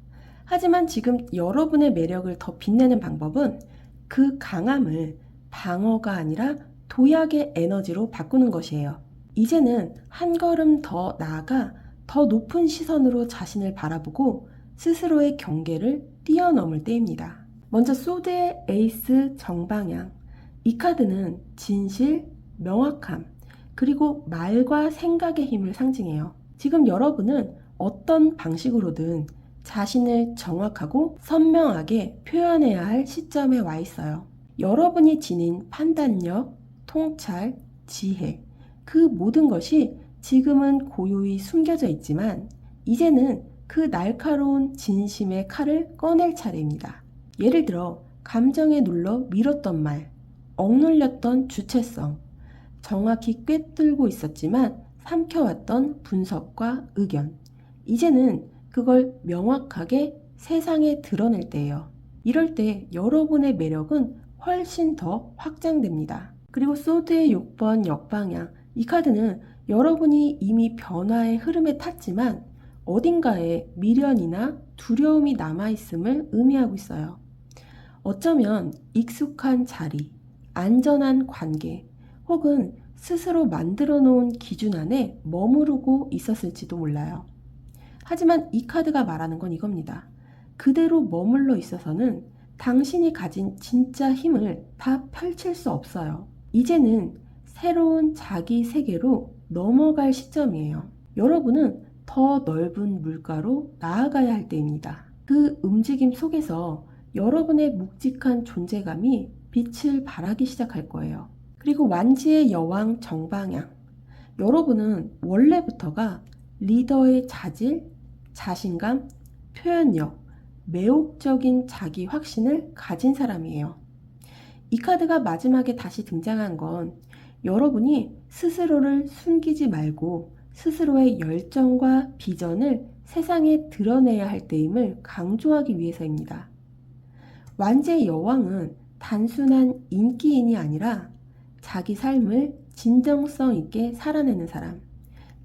하지만 지금 여러분의 매력을 더 빛내는 방법은 그 강함을 방어가 아니라 도약의 에너지로 바꾸는 것이에요. 이제는 한 걸음 더 나아가 더 높은 시선으로 자신을 바라보고 스스로의 경계를 뛰어넘을 때입니다. 먼저 소드의 에이스 정방향. 이 카드는 진실, 명확함, 그리고 말과 생각의 힘을 상징해요. 지금 여러분은 어떤 방식으로든 자신을 정확하고 선명하게 표현해야 할 시점에 와 있어요. 여러분이 지닌 판단력, 통찰, 지혜, 그 모든 것이 지금은 고요히 숨겨져 있지만 이제는 그 날카로운 진심의 칼을 꺼낼 차례입니다. 예를 들어 감정에 눌러 밀었던 말, 억눌렸던 주체성, 정확히 꿰뚫고 있었지만 삼켜왔던 분석과 의견, 이제는 그걸 명확하게 세상에 드러낼 때예요. 이럴 때 여러분의 매력은 훨씬 더 확장됩니다. 그리고 소드의 6번 역방향. 이 카드는 여러분이 이미 변화의 흐름에 탔지만 어딘가에 미련이나 두려움이 남아있음을 의미하고 있어요. 어쩌면 익숙한 자리, 안전한 관계, 혹은 스스로 만들어 놓은 기준 안에 머무르고 있었을지도 몰라요. 하지만 이 카드가 말하는 건 이겁니다. 그대로 머물러 있어서는 당신이 가진 진짜 힘을 다 펼칠 수 없어요. 이제는 새로운 자기 세계로 넘어갈 시점이에요. 여러분은 더 넓은 물가로 나아가야 할 때입니다. 그 움직임 속에서 여러분의 묵직한 존재감이 빛을 발하기 시작할 거예요. 그리고 완지의 여왕 정방향. 여러분은 원래부터가 리더의 자질, 자신감, 표현력, 매혹적인 자기 확신을 가진 사람이에요. 이 카드가 마지막에 다시 등장한 건 여러분이 스스로를 숨기지 말고 스스로의 열정과 비전을 세상에 드러내야 할 때임을 강조하기 위해서입니다. 완지의 여왕은 단순한 인기인이 아니라 자기 삶을 진정성 있게 살아내는 사람,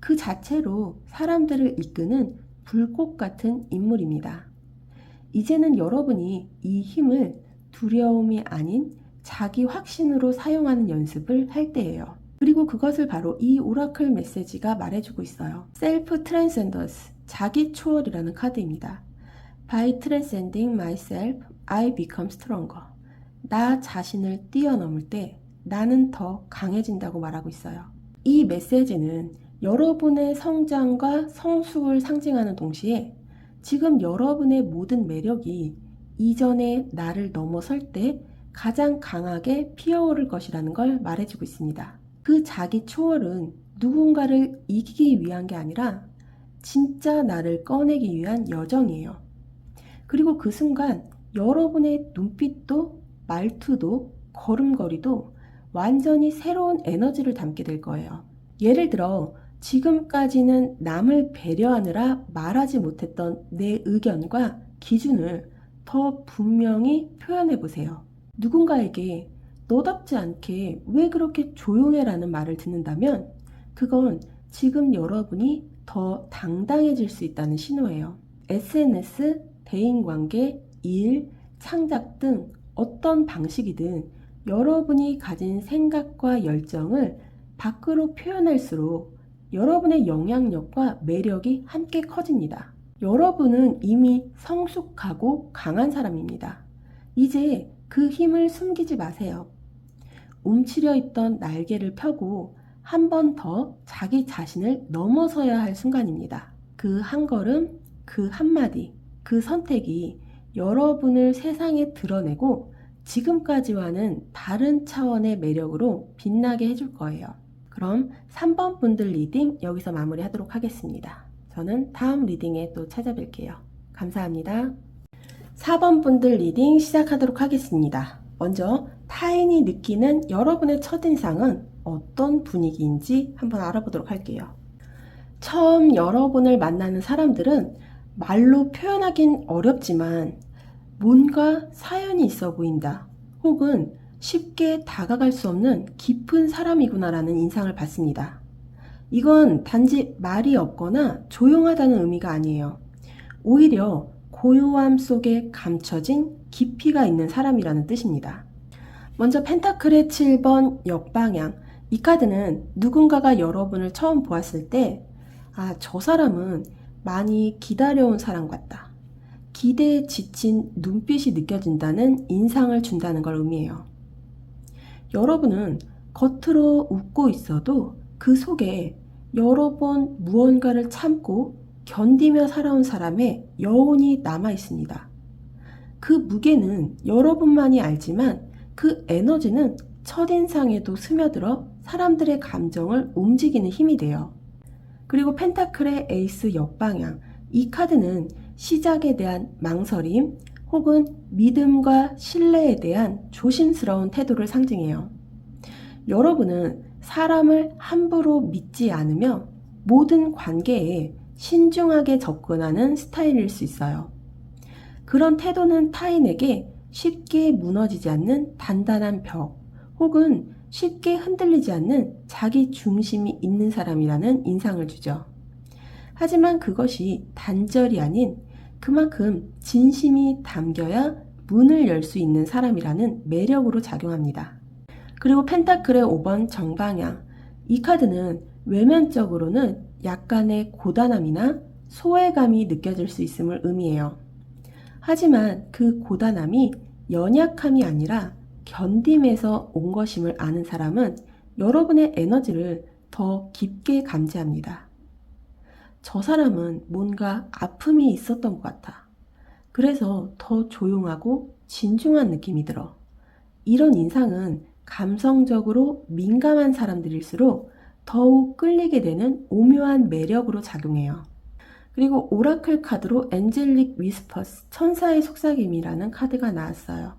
그 자체로 사람들을 이끄는 불꽃 같은 인물입니다. 이제는 여러분이 이 힘을 두려움이 아닌 자기 확신으로 사용하는 연습을 할 때예요. 그리고 그것을 바로 이 오라클 메시지가 말해주고 있어요. 셀프 트랜센던스, 자기 초월이라는 카드입니다. By transcending myself, I become stronger. 나 자신을 뛰어넘을 때 나는 더 강해진다고 말하고 있어요. 이 메시지는 여러분의 성장과 성숙을 상징하는 동시에 지금 여러분의 모든 매력이 이전의 나를 넘어설 때 가장 강하게 피어오를 것이라는 걸 말해주고 있습니다. 그 자기 초월은 누군가를 이기기 위한 게 아니라 진짜 나를 꺼내기 위한 여정이에요. 그리고 그 순간 여러분의 눈빛도 말투도 걸음걸이도 완전히 새로운 에너지를 담게 될 거예요. 예를 들어 지금까지는 남을 배려하느라 말하지 못했던 내 의견과 기준을 더 분명히 표현해 보세요. 누군가에게 너답지 않게 왜 그렇게 조용해 라는 말을 듣는다면 그건 지금 여러분이 더 당당해질 수 있다는 신호예요. SNS, 대인관계, 일, 창작 등 어떤 방식이든 여러분이 가진 생각과 열정을 밖으로 표현할수록 여러분의 영향력과 매력이 함께 커집니다. 여러분은 이미 성숙하고 강한 사람입니다. 이제 그 힘을 숨기지 마세요. 움츠려 있던 날개를 펴고 한 번 더 자기 자신을 넘어서야 할 순간입니다. 그 한 걸음, 그 한마디, 그 선택이 여러분을 세상에 드러내고 지금까지와는 다른 차원의 매력으로 빛나게 해줄 거예요. 그럼 3번 분들 리딩 여기서 마무리하도록 하겠습니다. 저는 다음 리딩에 또 찾아뵐게요. 감사합니다. 4번 분들 리딩 시작하도록 하겠습니다. 먼저 타인이 느끼는 여러분의 첫인상은 어떤 분위기인지 한번 알아보도록 할게요. 처음 여러분을 만나는 사람들은 말로 표현하긴 어렵지만 뭔가 사연이 있어 보인다, 혹은 쉽게 다가갈 수 없는 깊은 사람이구나라는 인상을 받습니다. 이건 단지 말이 없거나 조용하다는 의미가 아니에요. 오히려 고요함 속에 감춰진 깊이가 있는 사람이라는 뜻입니다. 먼저 펜타클의 7번 역방향. 이 카드는 누군가가 여러분을 처음 보았을 때, 저 사람은 많이 기다려온 사람 같다, 기대에 지친 눈빛이 느껴진다는 인상을 준다는 걸 의미해요. 여러분은 겉으로 웃고 있어도 그 속에 여러 번 무언가를 참고 견디며 살아온 사람의 여운이 남아 있습니다. 그 무게는 여러분만이 알지만 그 에너지는 첫인상에도 스며들어 사람들의 감정을 움직이는 힘이 돼요. 그리고 펜타클의 에이스 역방향. 이 카드는 시작에 대한 망설임 혹은 믿음과 신뢰에 대한 조심스러운 태도를 상징해요. 여러분은 사람을 함부로 믿지 않으며 모든 관계에 신중하게 접근하는 스타일일 수 있어요. 그런 태도는 타인에게 쉽게 무너지지 않는 단단한 벽, 혹은 쉽게 흔들리지 않는 자기 중심이 있는 사람이라는 인상을 주죠. 하지만 그것이 단절이 아닌 그만큼 진심이 담겨야 문을 열 수 있는 사람이라는 매력으로 작용합니다. 그리고 펜타클의 5번 정방향. 이 카드는 외면적으로는 약간의 고단함이나 소외감이 느껴질 수 있음을 의미해요. 하지만 그 고단함이 연약함이 아니라 견딤에서 온 것임을 아는 사람은 여러분의 에너지를 더 깊게 감지합니다. 저 사람은 뭔가 아픔이 있었던 것 같아, 그래서 더 조용하고 진중한 느낌이 들어. 이런 인상은 감성적으로 민감한 사람들일수록 더욱 끌리게 되는 오묘한 매력으로 작용해요. 그리고 오라클 카드로 엔젤릭 위스퍼스, 천사의 속삭임이라는 카드가 나왔어요.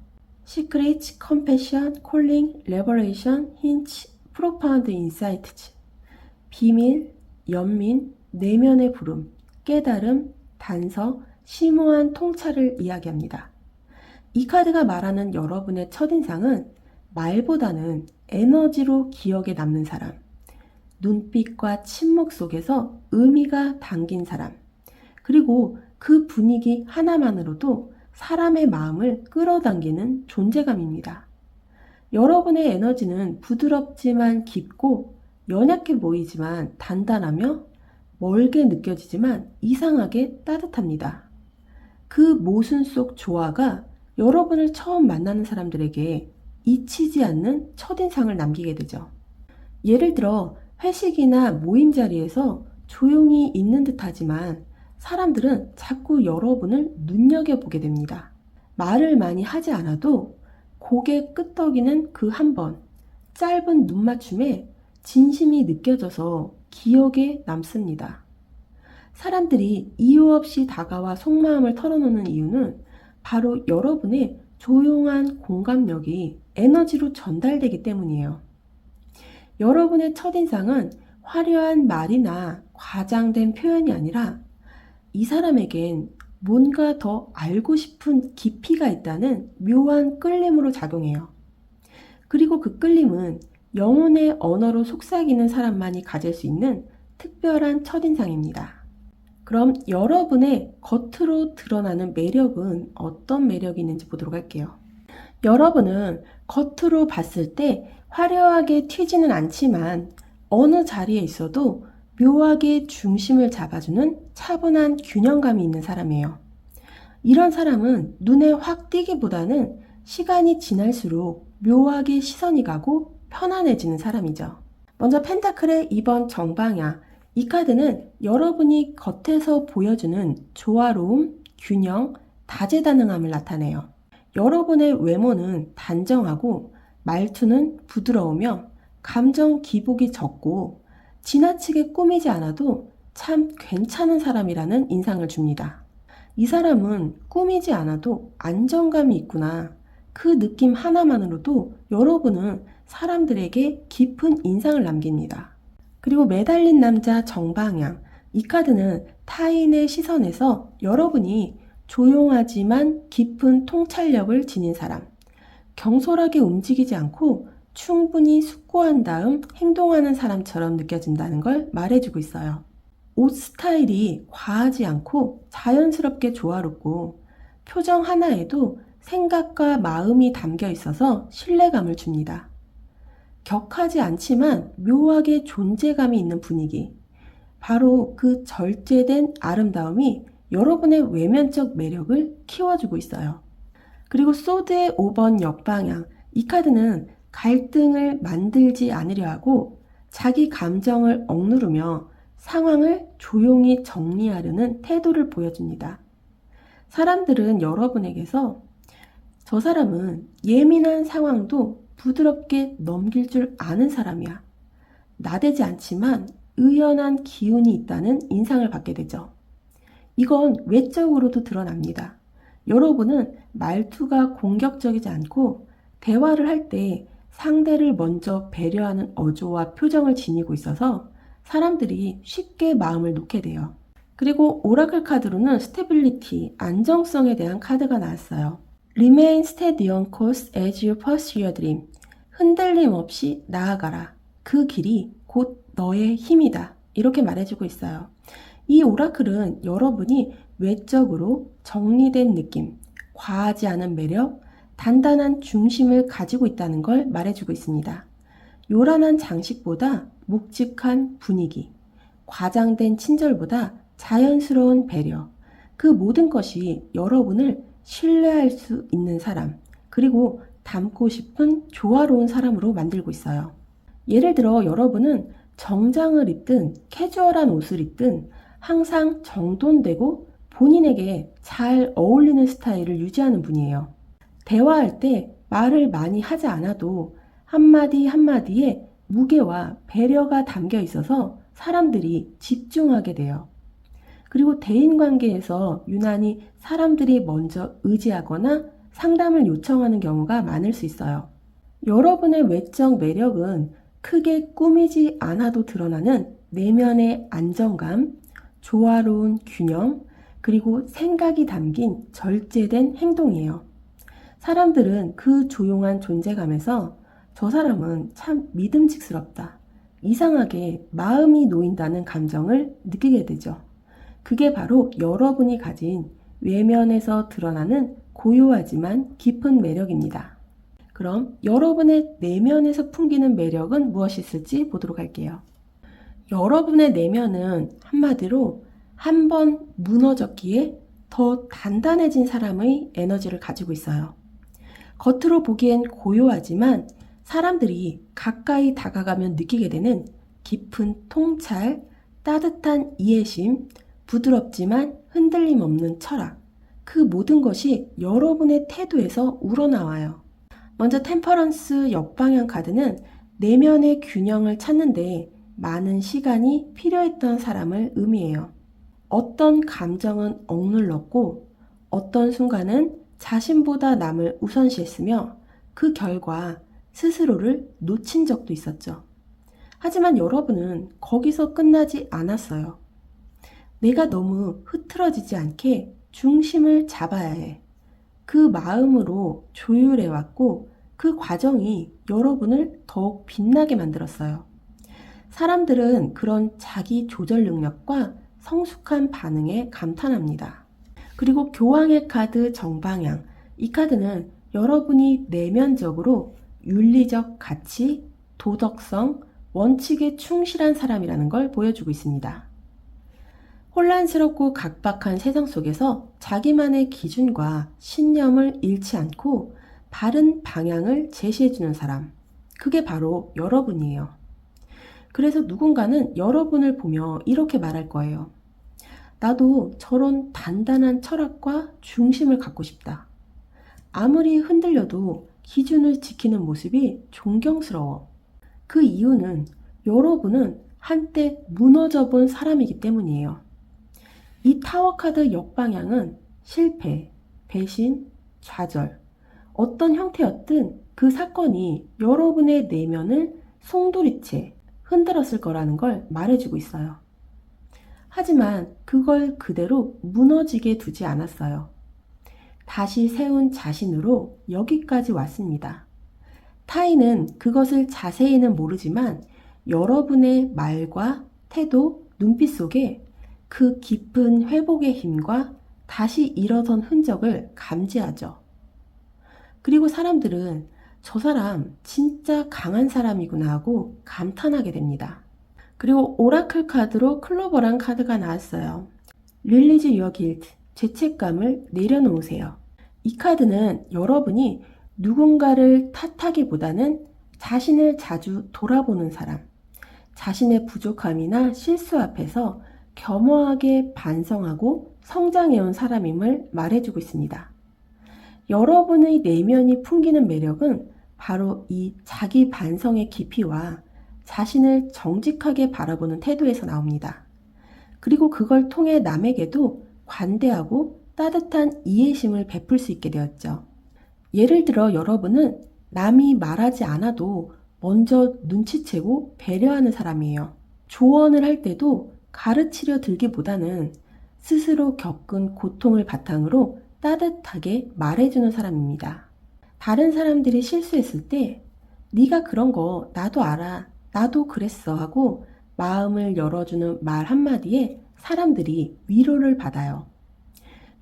시크릿, 컴패션, 콜링, 레버레이션, 힌치, 프로파운드 인사이트즈. 비밀, 연민, 내면의 부름, 깨달음, 단서, 심오한 통찰을 이야기합니다. 이 카드가 말하는 여러분의 첫인상은 말보다는 에너지로 기억에 남는 사람, 눈빛과 침묵 속에서 의미가 담긴 사람, 그리고 그 분위기 하나만으로도 사람의 마음을 끌어당기는 존재감입니다. 여러분의 에너지는 부드럽지만 깊고 연약해 보이지만 단단하며 멀게 느껴지지만 이상하게 따뜻합니다. 그 모순 속 조화가 여러분을 처음 만나는 사람들에게 잊히지 않는 첫인상을 남기게 되죠. 예를 들어 회식이나 모임 자리에서 조용히 있는 듯 하지만 사람들은 자꾸 여러분을 눈여겨보게 됩니다. 말을 많이 하지 않아도 고개 끄덕이는 그 한 번, 짧은 눈맞춤에 진심이 느껴져서 기억에 남습니다. 사람들이 이유 없이 다가와 속마음을 털어놓는 이유는 바로 여러분의 조용한 공감력이 에너지로 전달되기 때문이에요. 여러분의 첫인상은 화려한 말이나 과장된 표현이 아니라 이 사람에겐 뭔가 더 알고 싶은 깊이가 있다는 묘한 끌림으로 작용해요. 그리고 그 끌림은 영혼의 언어로 속삭이는 사람만이 가질 수 있는 특별한 첫인상입니다. 그럼 여러분의 겉으로 드러나는 매력은 어떤 매력이 있는지 보도록 할게요. 여러분은 겉으로 봤을 때 화려하게 튀지는 않지만 어느 자리에 있어도 묘하게 중심을 잡아주는 차분한 균형감이 있는 사람이에요. 이런 사람은 눈에 확 띄기보다는 시간이 지날수록 묘하게 시선이 가고 편안해지는 사람이죠. 먼저 펜타클의 2번 정방향. 이 카드는 여러분이 겉에서 보여주는 조화로움, 균형, 다재다능함을 나타내요. 여러분의 외모는 단정하고 말투는 부드러우며 감정 기복이 적고 지나치게 꾸미지 않아도 참 괜찮은 사람이라는 인상을 줍니다. 이 사람은 꾸미지 않아도 안정감이 있구나. 그 느낌 하나만으로도 여러분은 사람들에게 깊은 인상을 남깁니다. 그리고 매달린 남자 정방향. 이 카드는 타인의 시선에서 여러분이 조용하지만 깊은 통찰력을 지닌 사람, 경솔하게 움직이지 않고 충분히 숙고한 다음 행동하는 사람처럼 느껴진다는 걸 말해주고 있어요. 옷 스타일이 과하지 않고 자연스럽게 조화롭고 표정 하나에도 생각과 마음이 담겨 있어서 신뢰감을 줍니다. 격하지 않지만 묘하게 존재감이 있는 분위기. 바로 그 절제된 아름다움이 여러분의 외면적 매력을 키워주고 있어요. 그리고 소드의 5번 역방향. 이 카드는 갈등을 만들지 않으려 하고 자기 감정을 억누르며 상황을 조용히 정리하려는 태도를 보여줍니다. 사람들은 여러분에게서 저 사람은 예민한 상황도 부드럽게 넘길 줄 아는 사람이야. 나대지 않지만 의연한 기운이 있다는 인상을 받게 되죠. 이건 외적으로도 드러납니다. 여러분은 말투가 공격적이지 않고 대화를 할 때 상대를 먼저 배려하는 어조와 표정을 지니고 있어서 사람들이 쉽게 마음을 놓게 돼요. 그리고 오라클 카드로는 스테빌리티, 안정성에 대한 카드가 나왔어요. Remain steady on course as you pursue your dream. 흔들림 없이 나아가라. 그 길이 곧 너의 힘이다. 이렇게 말해주고 있어요. 이 오라클은 여러분이 외적으로 정리된 느낌, 과하지 않은 매력, 단단한 중심을 가지고 있다는 걸 말해주고 있습니다. 요란한 장식보다 묵직한 분위기, 과장된 친절보다 자연스러운 배려, 그 모든 것이 여러분을 신뢰할 수 있는 사람, 그리고 닮고 싶은 조화로운 사람으로 만들고 있어요. 예를 들어 여러분은 정장을 입든 캐주얼한 옷을 입든 항상 정돈되고 본인에게 잘 어울리는 스타일을 유지하는 분이에요. 대화할 때 말을 많이 하지 않아도 한마디 한마디에 무게와 배려가 담겨 있어서 사람들이 집중하게 돼요. 그리고 대인관계에서 유난히 사람들이 먼저 의지하거나 상담을 요청하는 경우가 많을 수 있어요. 여러분의 외적 매력은 크게 꾸미지 않아도 드러나는 내면의 안정감, 조화로운 균형, 그리고 생각이 담긴 절제된 행동이에요. 사람들은 그 조용한 존재감에서 저 사람은 참 믿음직스럽다, 이상하게 마음이 놓인다는 감정을 느끼게 되죠. 그게 바로 여러분이 가진 외면에서 드러나는 고요하지만 깊은 매력입니다. 그럼 여러분의 내면에서 풍기는 매력은 무엇이 있을지 보도록 할게요. 여러분의 내면은 한마디로 한번 무너졌기에 더 단단해진 사람의 에너지를 가지고 있어요. 겉으로 보기엔 고요하지만 사람들이 가까이 다가가면 느끼게 되는 깊은 통찰, 따뜻한 이해심, 부드럽지만 흔들림 없는 철학, 그 모든 것이 여러분의 태도에서 우러나와요. 먼저 템퍼런스 역방향 카드는 내면의 균형을 찾는데 많은 시간이 필요했던 사람을 의미해요. 어떤 감정은 억눌렀고 어떤 순간은 자신보다 남을 우선시했으며 그 결과 스스로를 놓친 적도 있었죠. 하지만 여러분은 거기서 끝나지 않았어요. 내가 너무 흐트러지지 않게 중심을 잡아야 해. 그 마음으로 조율해왔고 그 과정이 여러분을 더욱 빛나게 만들었어요. 사람들은 그런 자기 조절 능력과 성숙한 반응에 감탄합니다. 그리고 교황의 카드 정방향. 이 카드는 여러분이 내면적으로 윤리적 가치, 도덕성, 원칙에 충실한 사람이라는 걸 보여주고 있습니다. 혼란스럽고 각박한 세상 속에서 자기만의 기준과 신념을 잃지 않고 바른 방향을 제시해주는 사람. 그게 바로 여러분이에요. 그래서 누군가는 여러분을 보며 이렇게 말할 거예요. 나도 저런 단단한 철학과 중심을 갖고 싶다. 아무리 흔들려도 기준을 지키는 모습이 존경스러워. 그 이유는 여러분은 한때 무너져 본 사람이기 때문이에요. 이 타워 카드 역방향은 실패, 배신, 좌절, 어떤 형태였든 그 사건이 여러분의 내면을 송두리째 흔들었을 거라는 걸 말해주고 있어요. 하지만 그걸 그대로 무너지게 두지 않았어요. 다시 세운 자신으로 여기까지 왔습니다. 타인은 그것을 자세히는 모르지만 여러분의 말과 태도, 눈빛 속에 그 깊은 회복의 힘과 다시 일어선 흔적을 감지하죠. 그리고 사람들은 저 사람 진짜 강한 사람이구나 하고 감탄하게 됩니다. 그리고 오라클 카드로 클로버란 카드가 나왔어요. Release your guilt, 죄책감을 내려놓으세요. 이 카드는 여러분이 누군가를 탓하기보다는 자신을 자주 돌아보는 사람, 자신의 부족함이나 실수 앞에서 겸허하게 반성하고 성장해온 사람임을 말해주고 있습니다. 여러분의 내면이 풍기는 매력은 바로 이 자기 반성의 깊이와 자신을 정직하게 바라보는 태도에서 나옵니다. 그리고 그걸 통해 남에게도 관대하고 따뜻한 이해심을 베풀 수 있게 되었죠. 예를 들어 여러분은 남이 말하지 않아도 먼저 눈치채고 배려하는 사람이에요. 조언을 할 때도 가르치려 들기보다는 스스로 겪은 고통을 바탕으로 따뜻하게 말해주는 사람입니다. 다른 사람들이 실수했을 때 네가 그런 거 나도 알아, 나도 그랬어 하고 마음을 열어주는 말 한마디에 사람들이 위로를 받아요.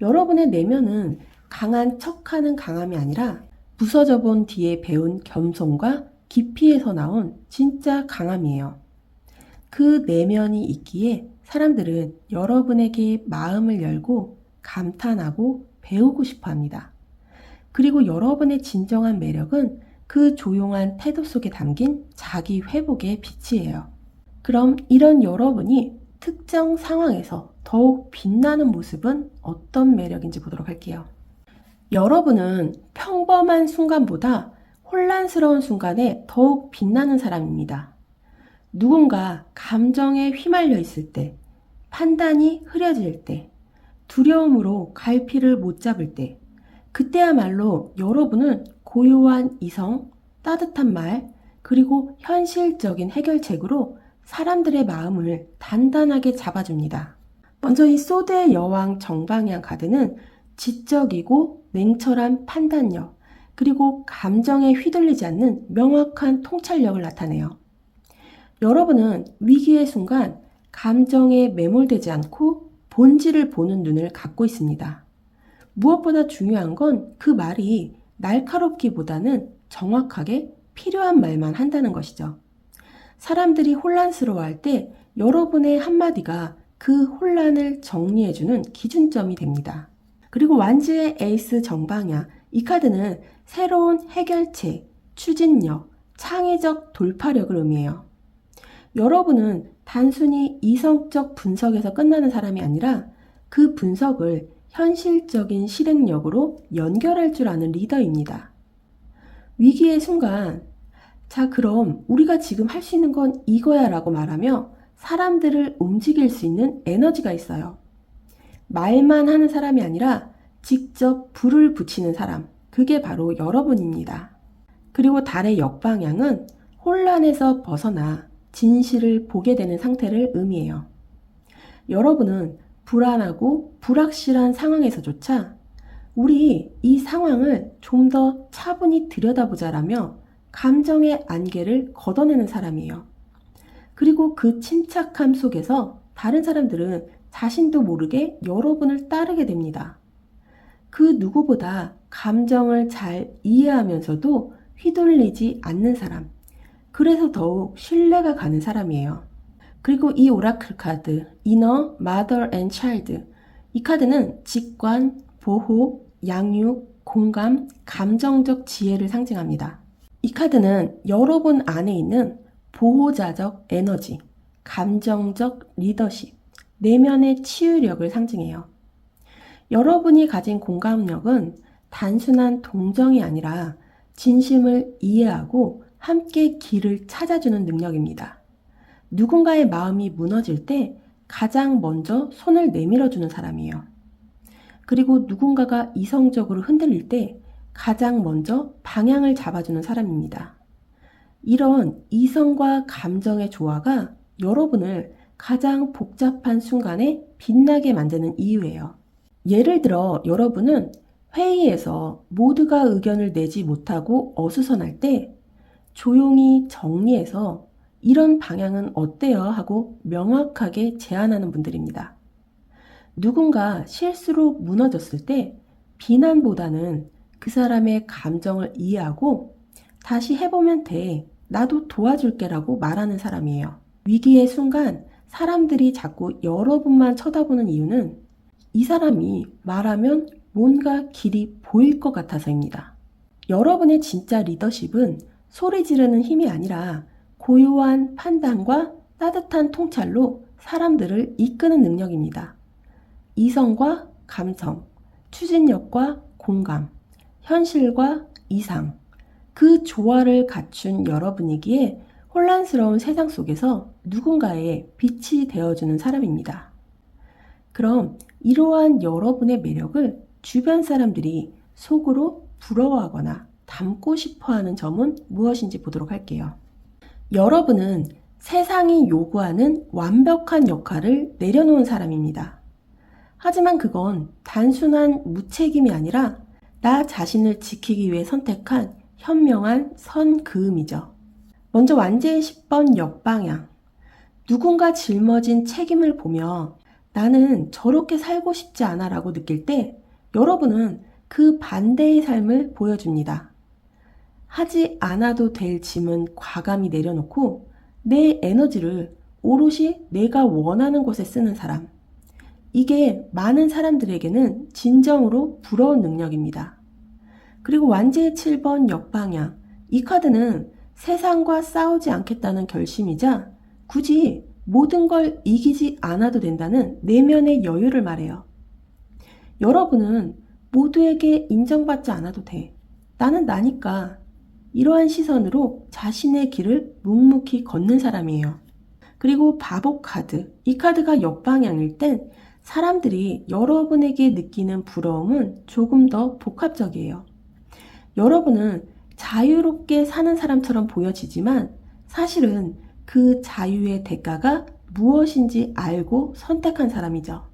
여러분의 내면은 강한 척하는 강함이 아니라 부서져 본 뒤에 배운 겸손과 깊이에서 나온 진짜 강함이에요. 그 내면이 있기에 사람들은 여러분에게 마음을 열고 감탄하고 배우고 싶어 합니다. 그리고 여러분의 진정한 매력은 그 조용한 태도 속에 담긴 자기 회복의 빛이에요. 그럼 이런 여러분이 특정 상황에서 더욱 빛나는 모습은 어떤 매력인지 보도록 할게요. 여러분은 평범한 순간보다 혼란스러운 순간에 더욱 빛나는 사람입니다. 누군가 감정에 휘말려 있을 때, 판단이 흐려질 때, 두려움으로 갈피를 못 잡을 때, 그때야말로 여러분은 고요한 이성, 따뜻한 말, 그리고 현실적인 해결책으로 사람들의 마음을 단단하게 잡아줍니다. 먼저 이 소드의 여왕 정방향 카드는 지적이고 냉철한 판단력, 그리고 감정에 휘둘리지 않는 명확한 통찰력을 나타내요. 여러분은 위기의 순간 감정에 매몰되지 않고 본질을 보는 눈을 갖고 있습니다. 무엇보다 중요한 건 그 말이 날카롭기보다는 정확하게 필요한 말만 한다는 것이죠. 사람들이 혼란스러워할 때 여러분의 한마디가 그 혼란을 정리해주는 기준점이 됩니다. 그리고 완즈의 에이스 정방향, 이 카드는 새로운 해결책, 추진력, 창의적 돌파력을 의미해요. 여러분은 단순히 이성적 분석에서 끝나는 사람이 아니라 그 분석을 현실적인 실행력으로 연결할 줄 아는 리더입니다. 위기의 순간, 자 그럼 우리가 지금 할 수 있는 건 이거야 라고 말하며 사람들을 움직일 수 있는 에너지가 있어요. 말만 하는 사람이 아니라 직접 불을 붙이는 사람, 그게 바로 여러분입니다. 그리고 달의 역방향은 혼란에서 벗어나 진실을 보게 되는 상태를 의미해요. 여러분은 불안하고 불확실한 상황에서조차 우리 이 상황을 좀 더 차분히 들여다보자라며 감정의 안개를 걷어내는 사람이에요. 그리고 그 침착함 속에서 다른 사람들은 자신도 모르게 여러분을 따르게 됩니다. 그 누구보다 감정을 잘 이해하면서도 휘둘리지 않는 사람. 그래서 더욱 신뢰가 가는 사람이에요. 그리고 이 오라클 카드, Inner Mother and Child. 이 카드는 직관, 보호, 양육, 공감, 감정적 지혜를 상징합니다. 이 카드는 여러분 안에 있는 보호자적 에너지, 감정적 리더십, 내면의 치유력을 상징해요. 여러분이 가진 공감력은 단순한 동정이 아니라 진심을 이해하고 함께 길을 찾아주는 능력입니다. 누군가의 마음이 무너질 때 가장 먼저 손을 내밀어주는 사람이에요. 그리고 누군가가 이성적으로 흔들릴 때 가장 먼저 방향을 잡아주는 사람입니다. 이런 이성과 감정의 조화가 여러분을 가장 복잡한 순간에 빛나게 만드는 이유예요. 예를 들어 여러분은 회의에서 모두가 의견을 내지 못하고 어수선할 때 조용히 정리해서 이런 방향은 어때요? 하고 명확하게 제안하는 분들입니다. 누군가 실수로 무너졌을 때 비난보다는 그 사람의 감정을 이해하고 다시 해보면 돼. 나도 도와줄게 라고 말하는 사람이에요. 위기의 순간 사람들이 자꾸 여러분만 쳐다보는 이유는 이 사람이 말하면 뭔가 길이 보일 것 같아서입니다. 여러분의 진짜 리더십은 소리 지르는 힘이 아니라 고요한 판단과 따뜻한 통찰로 사람들을 이끄는 능력입니다. 이성과 감성, 추진력과 공감, 현실과 이상, 그 조화를 갖춘 여러분이기에 혼란스러운 세상 속에서 누군가의 빛이 되어주는 사람입니다. 그럼 이러한 여러분의 매력을 주변 사람들이 속으로 부러워하거나 닮고 싶어하는 점은 무엇인지 보도록 할게요. 여러분은 세상이 요구하는 완벽한 역할을 내려놓은 사람입니다. 하지만 그건 단순한 무책임이 아니라 나 자신을 지키기 위해 선택한 현명한 선그음이죠. 먼저 완제의 10번 역방향. 누군가 짊어진 책임을 보며 나는 저렇게 살고 싶지 않아 라고 느낄 때 여러분은 그 반대의 삶을 보여줍니다. 하지 않아도 될 짐은 과감히 내려놓고 내 에너지를 오롯이 내가 원하는 곳에 쓰는 사람. 이게 많은 사람들에게는 진정으로 부러운 능력입니다. 그리고 완제의 7번 역방향. 이 카드는 세상과 싸우지 않겠다는 결심이자 굳이 모든 걸 이기지 않아도 된다는 내면의 여유를 말해요. 여러분은 모두에게 인정받지 않아도 돼. 나는 나니까. 이러한 시선으로 자신의 길을 묵묵히 걷는 사람이에요. 그리고 바보 카드. 이 카드가 역방향일 땐 사람들이 여러분에게 느끼는 부러움은 조금 더 복합적이에요. 여러분은 자유롭게 사는 사람처럼 보여지지만 사실은 그 자유의 대가가 무엇인지 알고 선택한 사람이죠.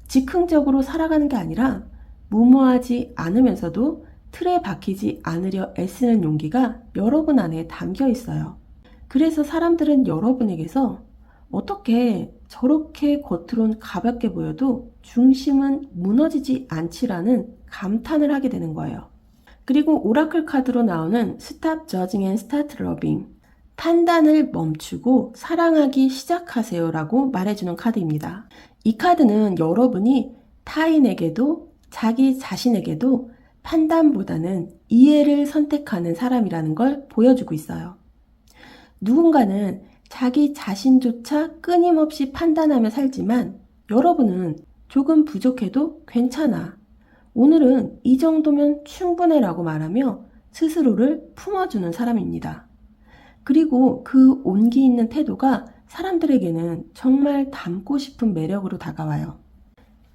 즉흥적으로 살아가는 게 아니라 무모하지 않으면서도 틀에 박히지 않으려 애쓰는 용기가 여러분 안에 담겨 있어요. 그래서 사람들은 여러분에게서 어떻게 저렇게 겉으론 가볍게 보여도 중심은 무너지지 않지라는 감탄을 하게 되는 거예요. 그리고 오라클 카드로 나오는 Stop Judging and Start Loving. 판단을 멈추고 사랑하기 시작하세요 라고 말해주는 카드입니다. 이 카드는 여러분이 타인에게도 자기 자신에게도 판단보다는 이해를 선택하는 사람이라는 걸 보여주고 있어요. 누군가는 자기 자신조차 끊임없이 판단하며 살지만 여러분은 조금 부족해도 괜찮아. 오늘은 이 정도면 충분해 라고 말하며 스스로를 품어주는 사람입니다. 그리고 그 온기 있는 태도가 사람들에게는 정말 닮고 싶은 매력으로 다가와요.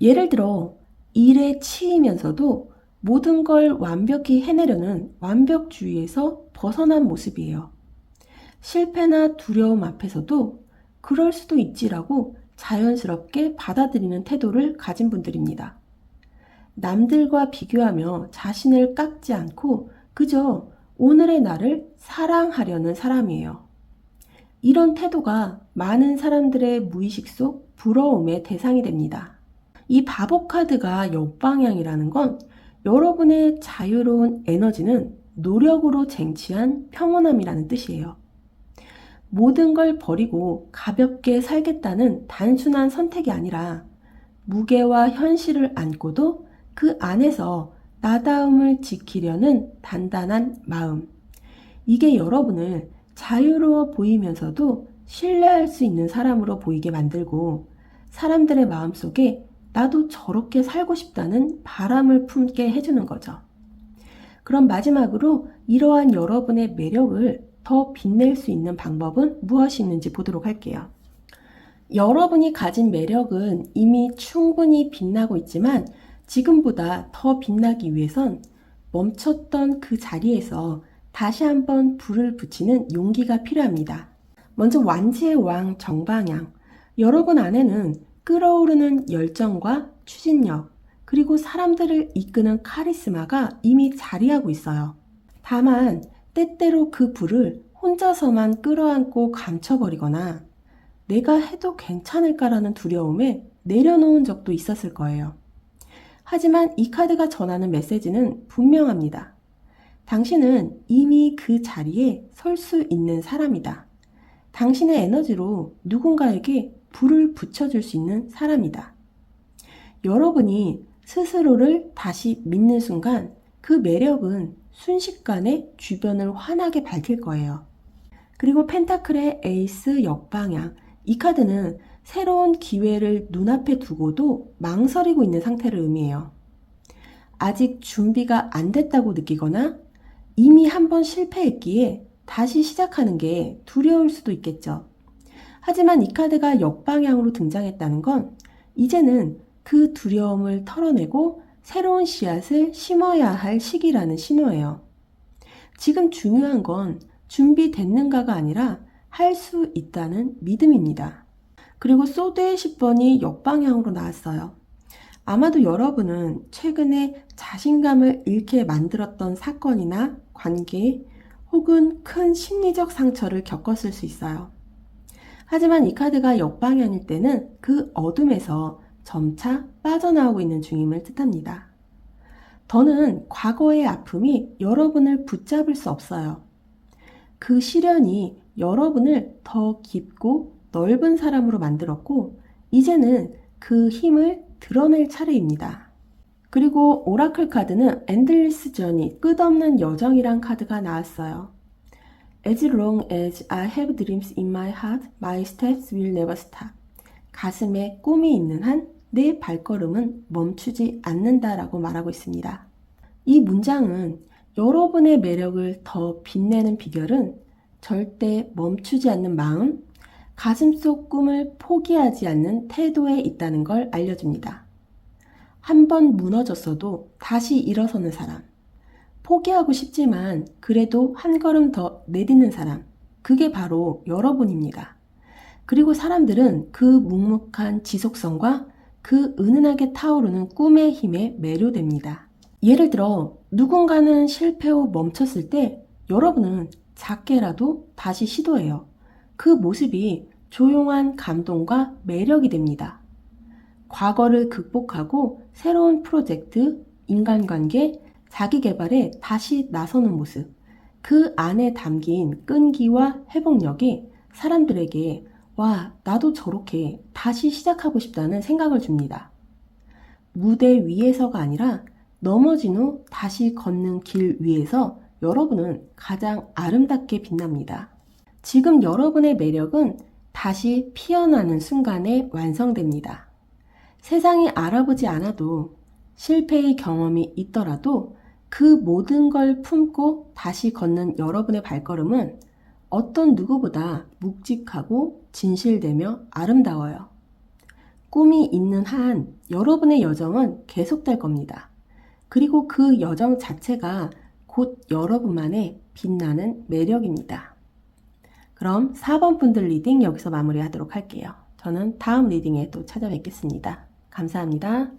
예를 들어 일에 치이면서도 모든 걸 완벽히 해내려는 완벽주의에서 벗어난 모습이에요. 실패나 두려움 앞에서도 그럴 수도 있지라고 자연스럽게 받아들이는 태도를 가진 분들입니다. 남들과 비교하며 자신을 깎지 않고 그저 오늘의 나를 사랑하려는 사람이에요. 이런 태도가 많은 사람들의 무의식 속 부러움의 대상이 됩니다. 이 바보 카드가 역방향이라는 건 여러분의 자유로운 에너지는 노력으로 쟁취한 평온함이라는 뜻이에요. 모든 걸 버리고 가볍게 살겠다는 단순한 선택이 아니라 무게와 현실을 안고도 그 안에서 나다움을 지키려는 단단한 마음. 이게 여러분을 자유로워 보이면서도 신뢰할 수 있는 사람으로 보이게 만들고 사람들의 마음속에 나도 저렇게 살고 싶다는 바람을 품게 해주는 거죠. 그럼 마지막으로 이러한 여러분의 매력을 더 빛낼 수 있는 방법은 무엇이 있는지 보도록 할게요. 여러분이 가진 매력은 이미 충분히 빛나고 있지만 지금보다 더 빛나기 위해선 멈췄던 그 자리에서 다시 한번 불을 붙이는 용기가 필요합니다. 먼저 완지의 왕 정방향. 여러분 안에는 끓어오르는 열정과 추진력, 그리고 사람들을 이끄는 카리스마가 이미 자리하고 있어요. 다만 때때로 그 불을 혼자서만 끌어안고 감춰버리거나 내가 해도 괜찮을까라는 두려움에 내려놓은 적도 있었을 거예요. 하지만 이 카드가 전하는 메시지는 분명합니다. 당신은 이미 그 자리에 설 수 있는 사람이다. 당신의 에너지로 누군가에게 불을 붙여줄 수 있는 사람이다. 여러분이 스스로를 다시 믿는 순간 그 매력은 순식간에 주변을 환하게 밝힐 거예요. 그리고 펜타클의 에이스 역방향. 이 카드는 새로운 기회를 눈앞에 두고도 망설이고 있는 상태를 의미해요. 아직 준비가 안 됐다고 느끼거나 이미 한번 실패했기에 다시 시작하는 게 두려울 수도 있겠죠. 하지만 이 카드가 역방향으로 등장했다는 건 이제는 그 두려움을 털어내고 새로운 씨앗을 심어야 할 시기라는 신호예요. 지금 중요한 건 준비됐는가가 아니라 할 수 있다는 믿음입니다. 그리고 소드의 10번이 역방향으로 나왔어요. 아마도 여러분은 최근에 자신감을 잃게 만들었던 사건이나 관계 혹은 큰 심리적 상처를 겪었을 수 있어요. 하지만 이 카드가 역방향일 때는 그 어둠에서 점차 빠져나오고 있는 중임을 뜻합니다. 더는 과거의 아픔이 여러분을 붙잡을 수 없어요. 그 시련이 여러분을 더 깊고 넓은 사람으로 만들었고 이제는 그 힘을 드러낼 차례입니다. 그리고 오라클 카드는 엔들리스 저니, 끝없는 여정이란 카드가 나왔어요. As long as I have dreams in my heart, my steps will never stop. 가슴에 꿈이 있는 한 내 발걸음은 멈추지 않는다라고 말하고 있습니다. 이 문장은 여러분의 매력을 더 빛내는 비결은 절대 멈추지 않는 마음, 가슴속 꿈을 포기하지 않는 태도에 있다는 걸 알려줍니다. 한 번 무너졌어도 다시 일어서는 사람, 포기하고 싶지만 그래도 한 걸음 더 내딛는 사람, 그게 바로 여러분입니다. 그리고 사람들은 그 묵묵한 지속성과 그 은은하게 타오르는 꿈의 힘에 매료됩니다. 예를 들어 누군가는 실패 후 멈췄을 때 여러분은 작게라도 다시 시도해요. 그 모습이 조용한 감동과 매력이 됩니다. 과거를 극복하고 새로운 프로젝트, 인간관계, 자기개발에 다시 나서는 모습, 그 안에 담긴 끈기와 회복력이 사람들에게 와, 나도 저렇게 다시 시작하고 싶다는 생각을 줍니다. 무대 위에서가 아니라 넘어진 후 다시 걷는 길 위에서 여러분은 가장 아름답게 빛납니다. 지금 여러분의 매력은 다시 피어나는 순간에 완성됩니다. 세상이 알아보지 않아도 실패의 경험이 있더라도 그 모든 걸 품고 다시 걷는 여러분의 발걸음은 어떤 누구보다 묵직하고 진실되며 아름다워요. 꿈이 있는 한 여러분의 여정은 계속될 겁니다. 그리고 그 여정 자체가 곧 여러분만의 빛나는 매력입니다. 그럼 4번 분들 리딩 여기서 마무리하도록 할게요. 저는 다음 리딩에 또 찾아뵙겠습니다. 감사합니다.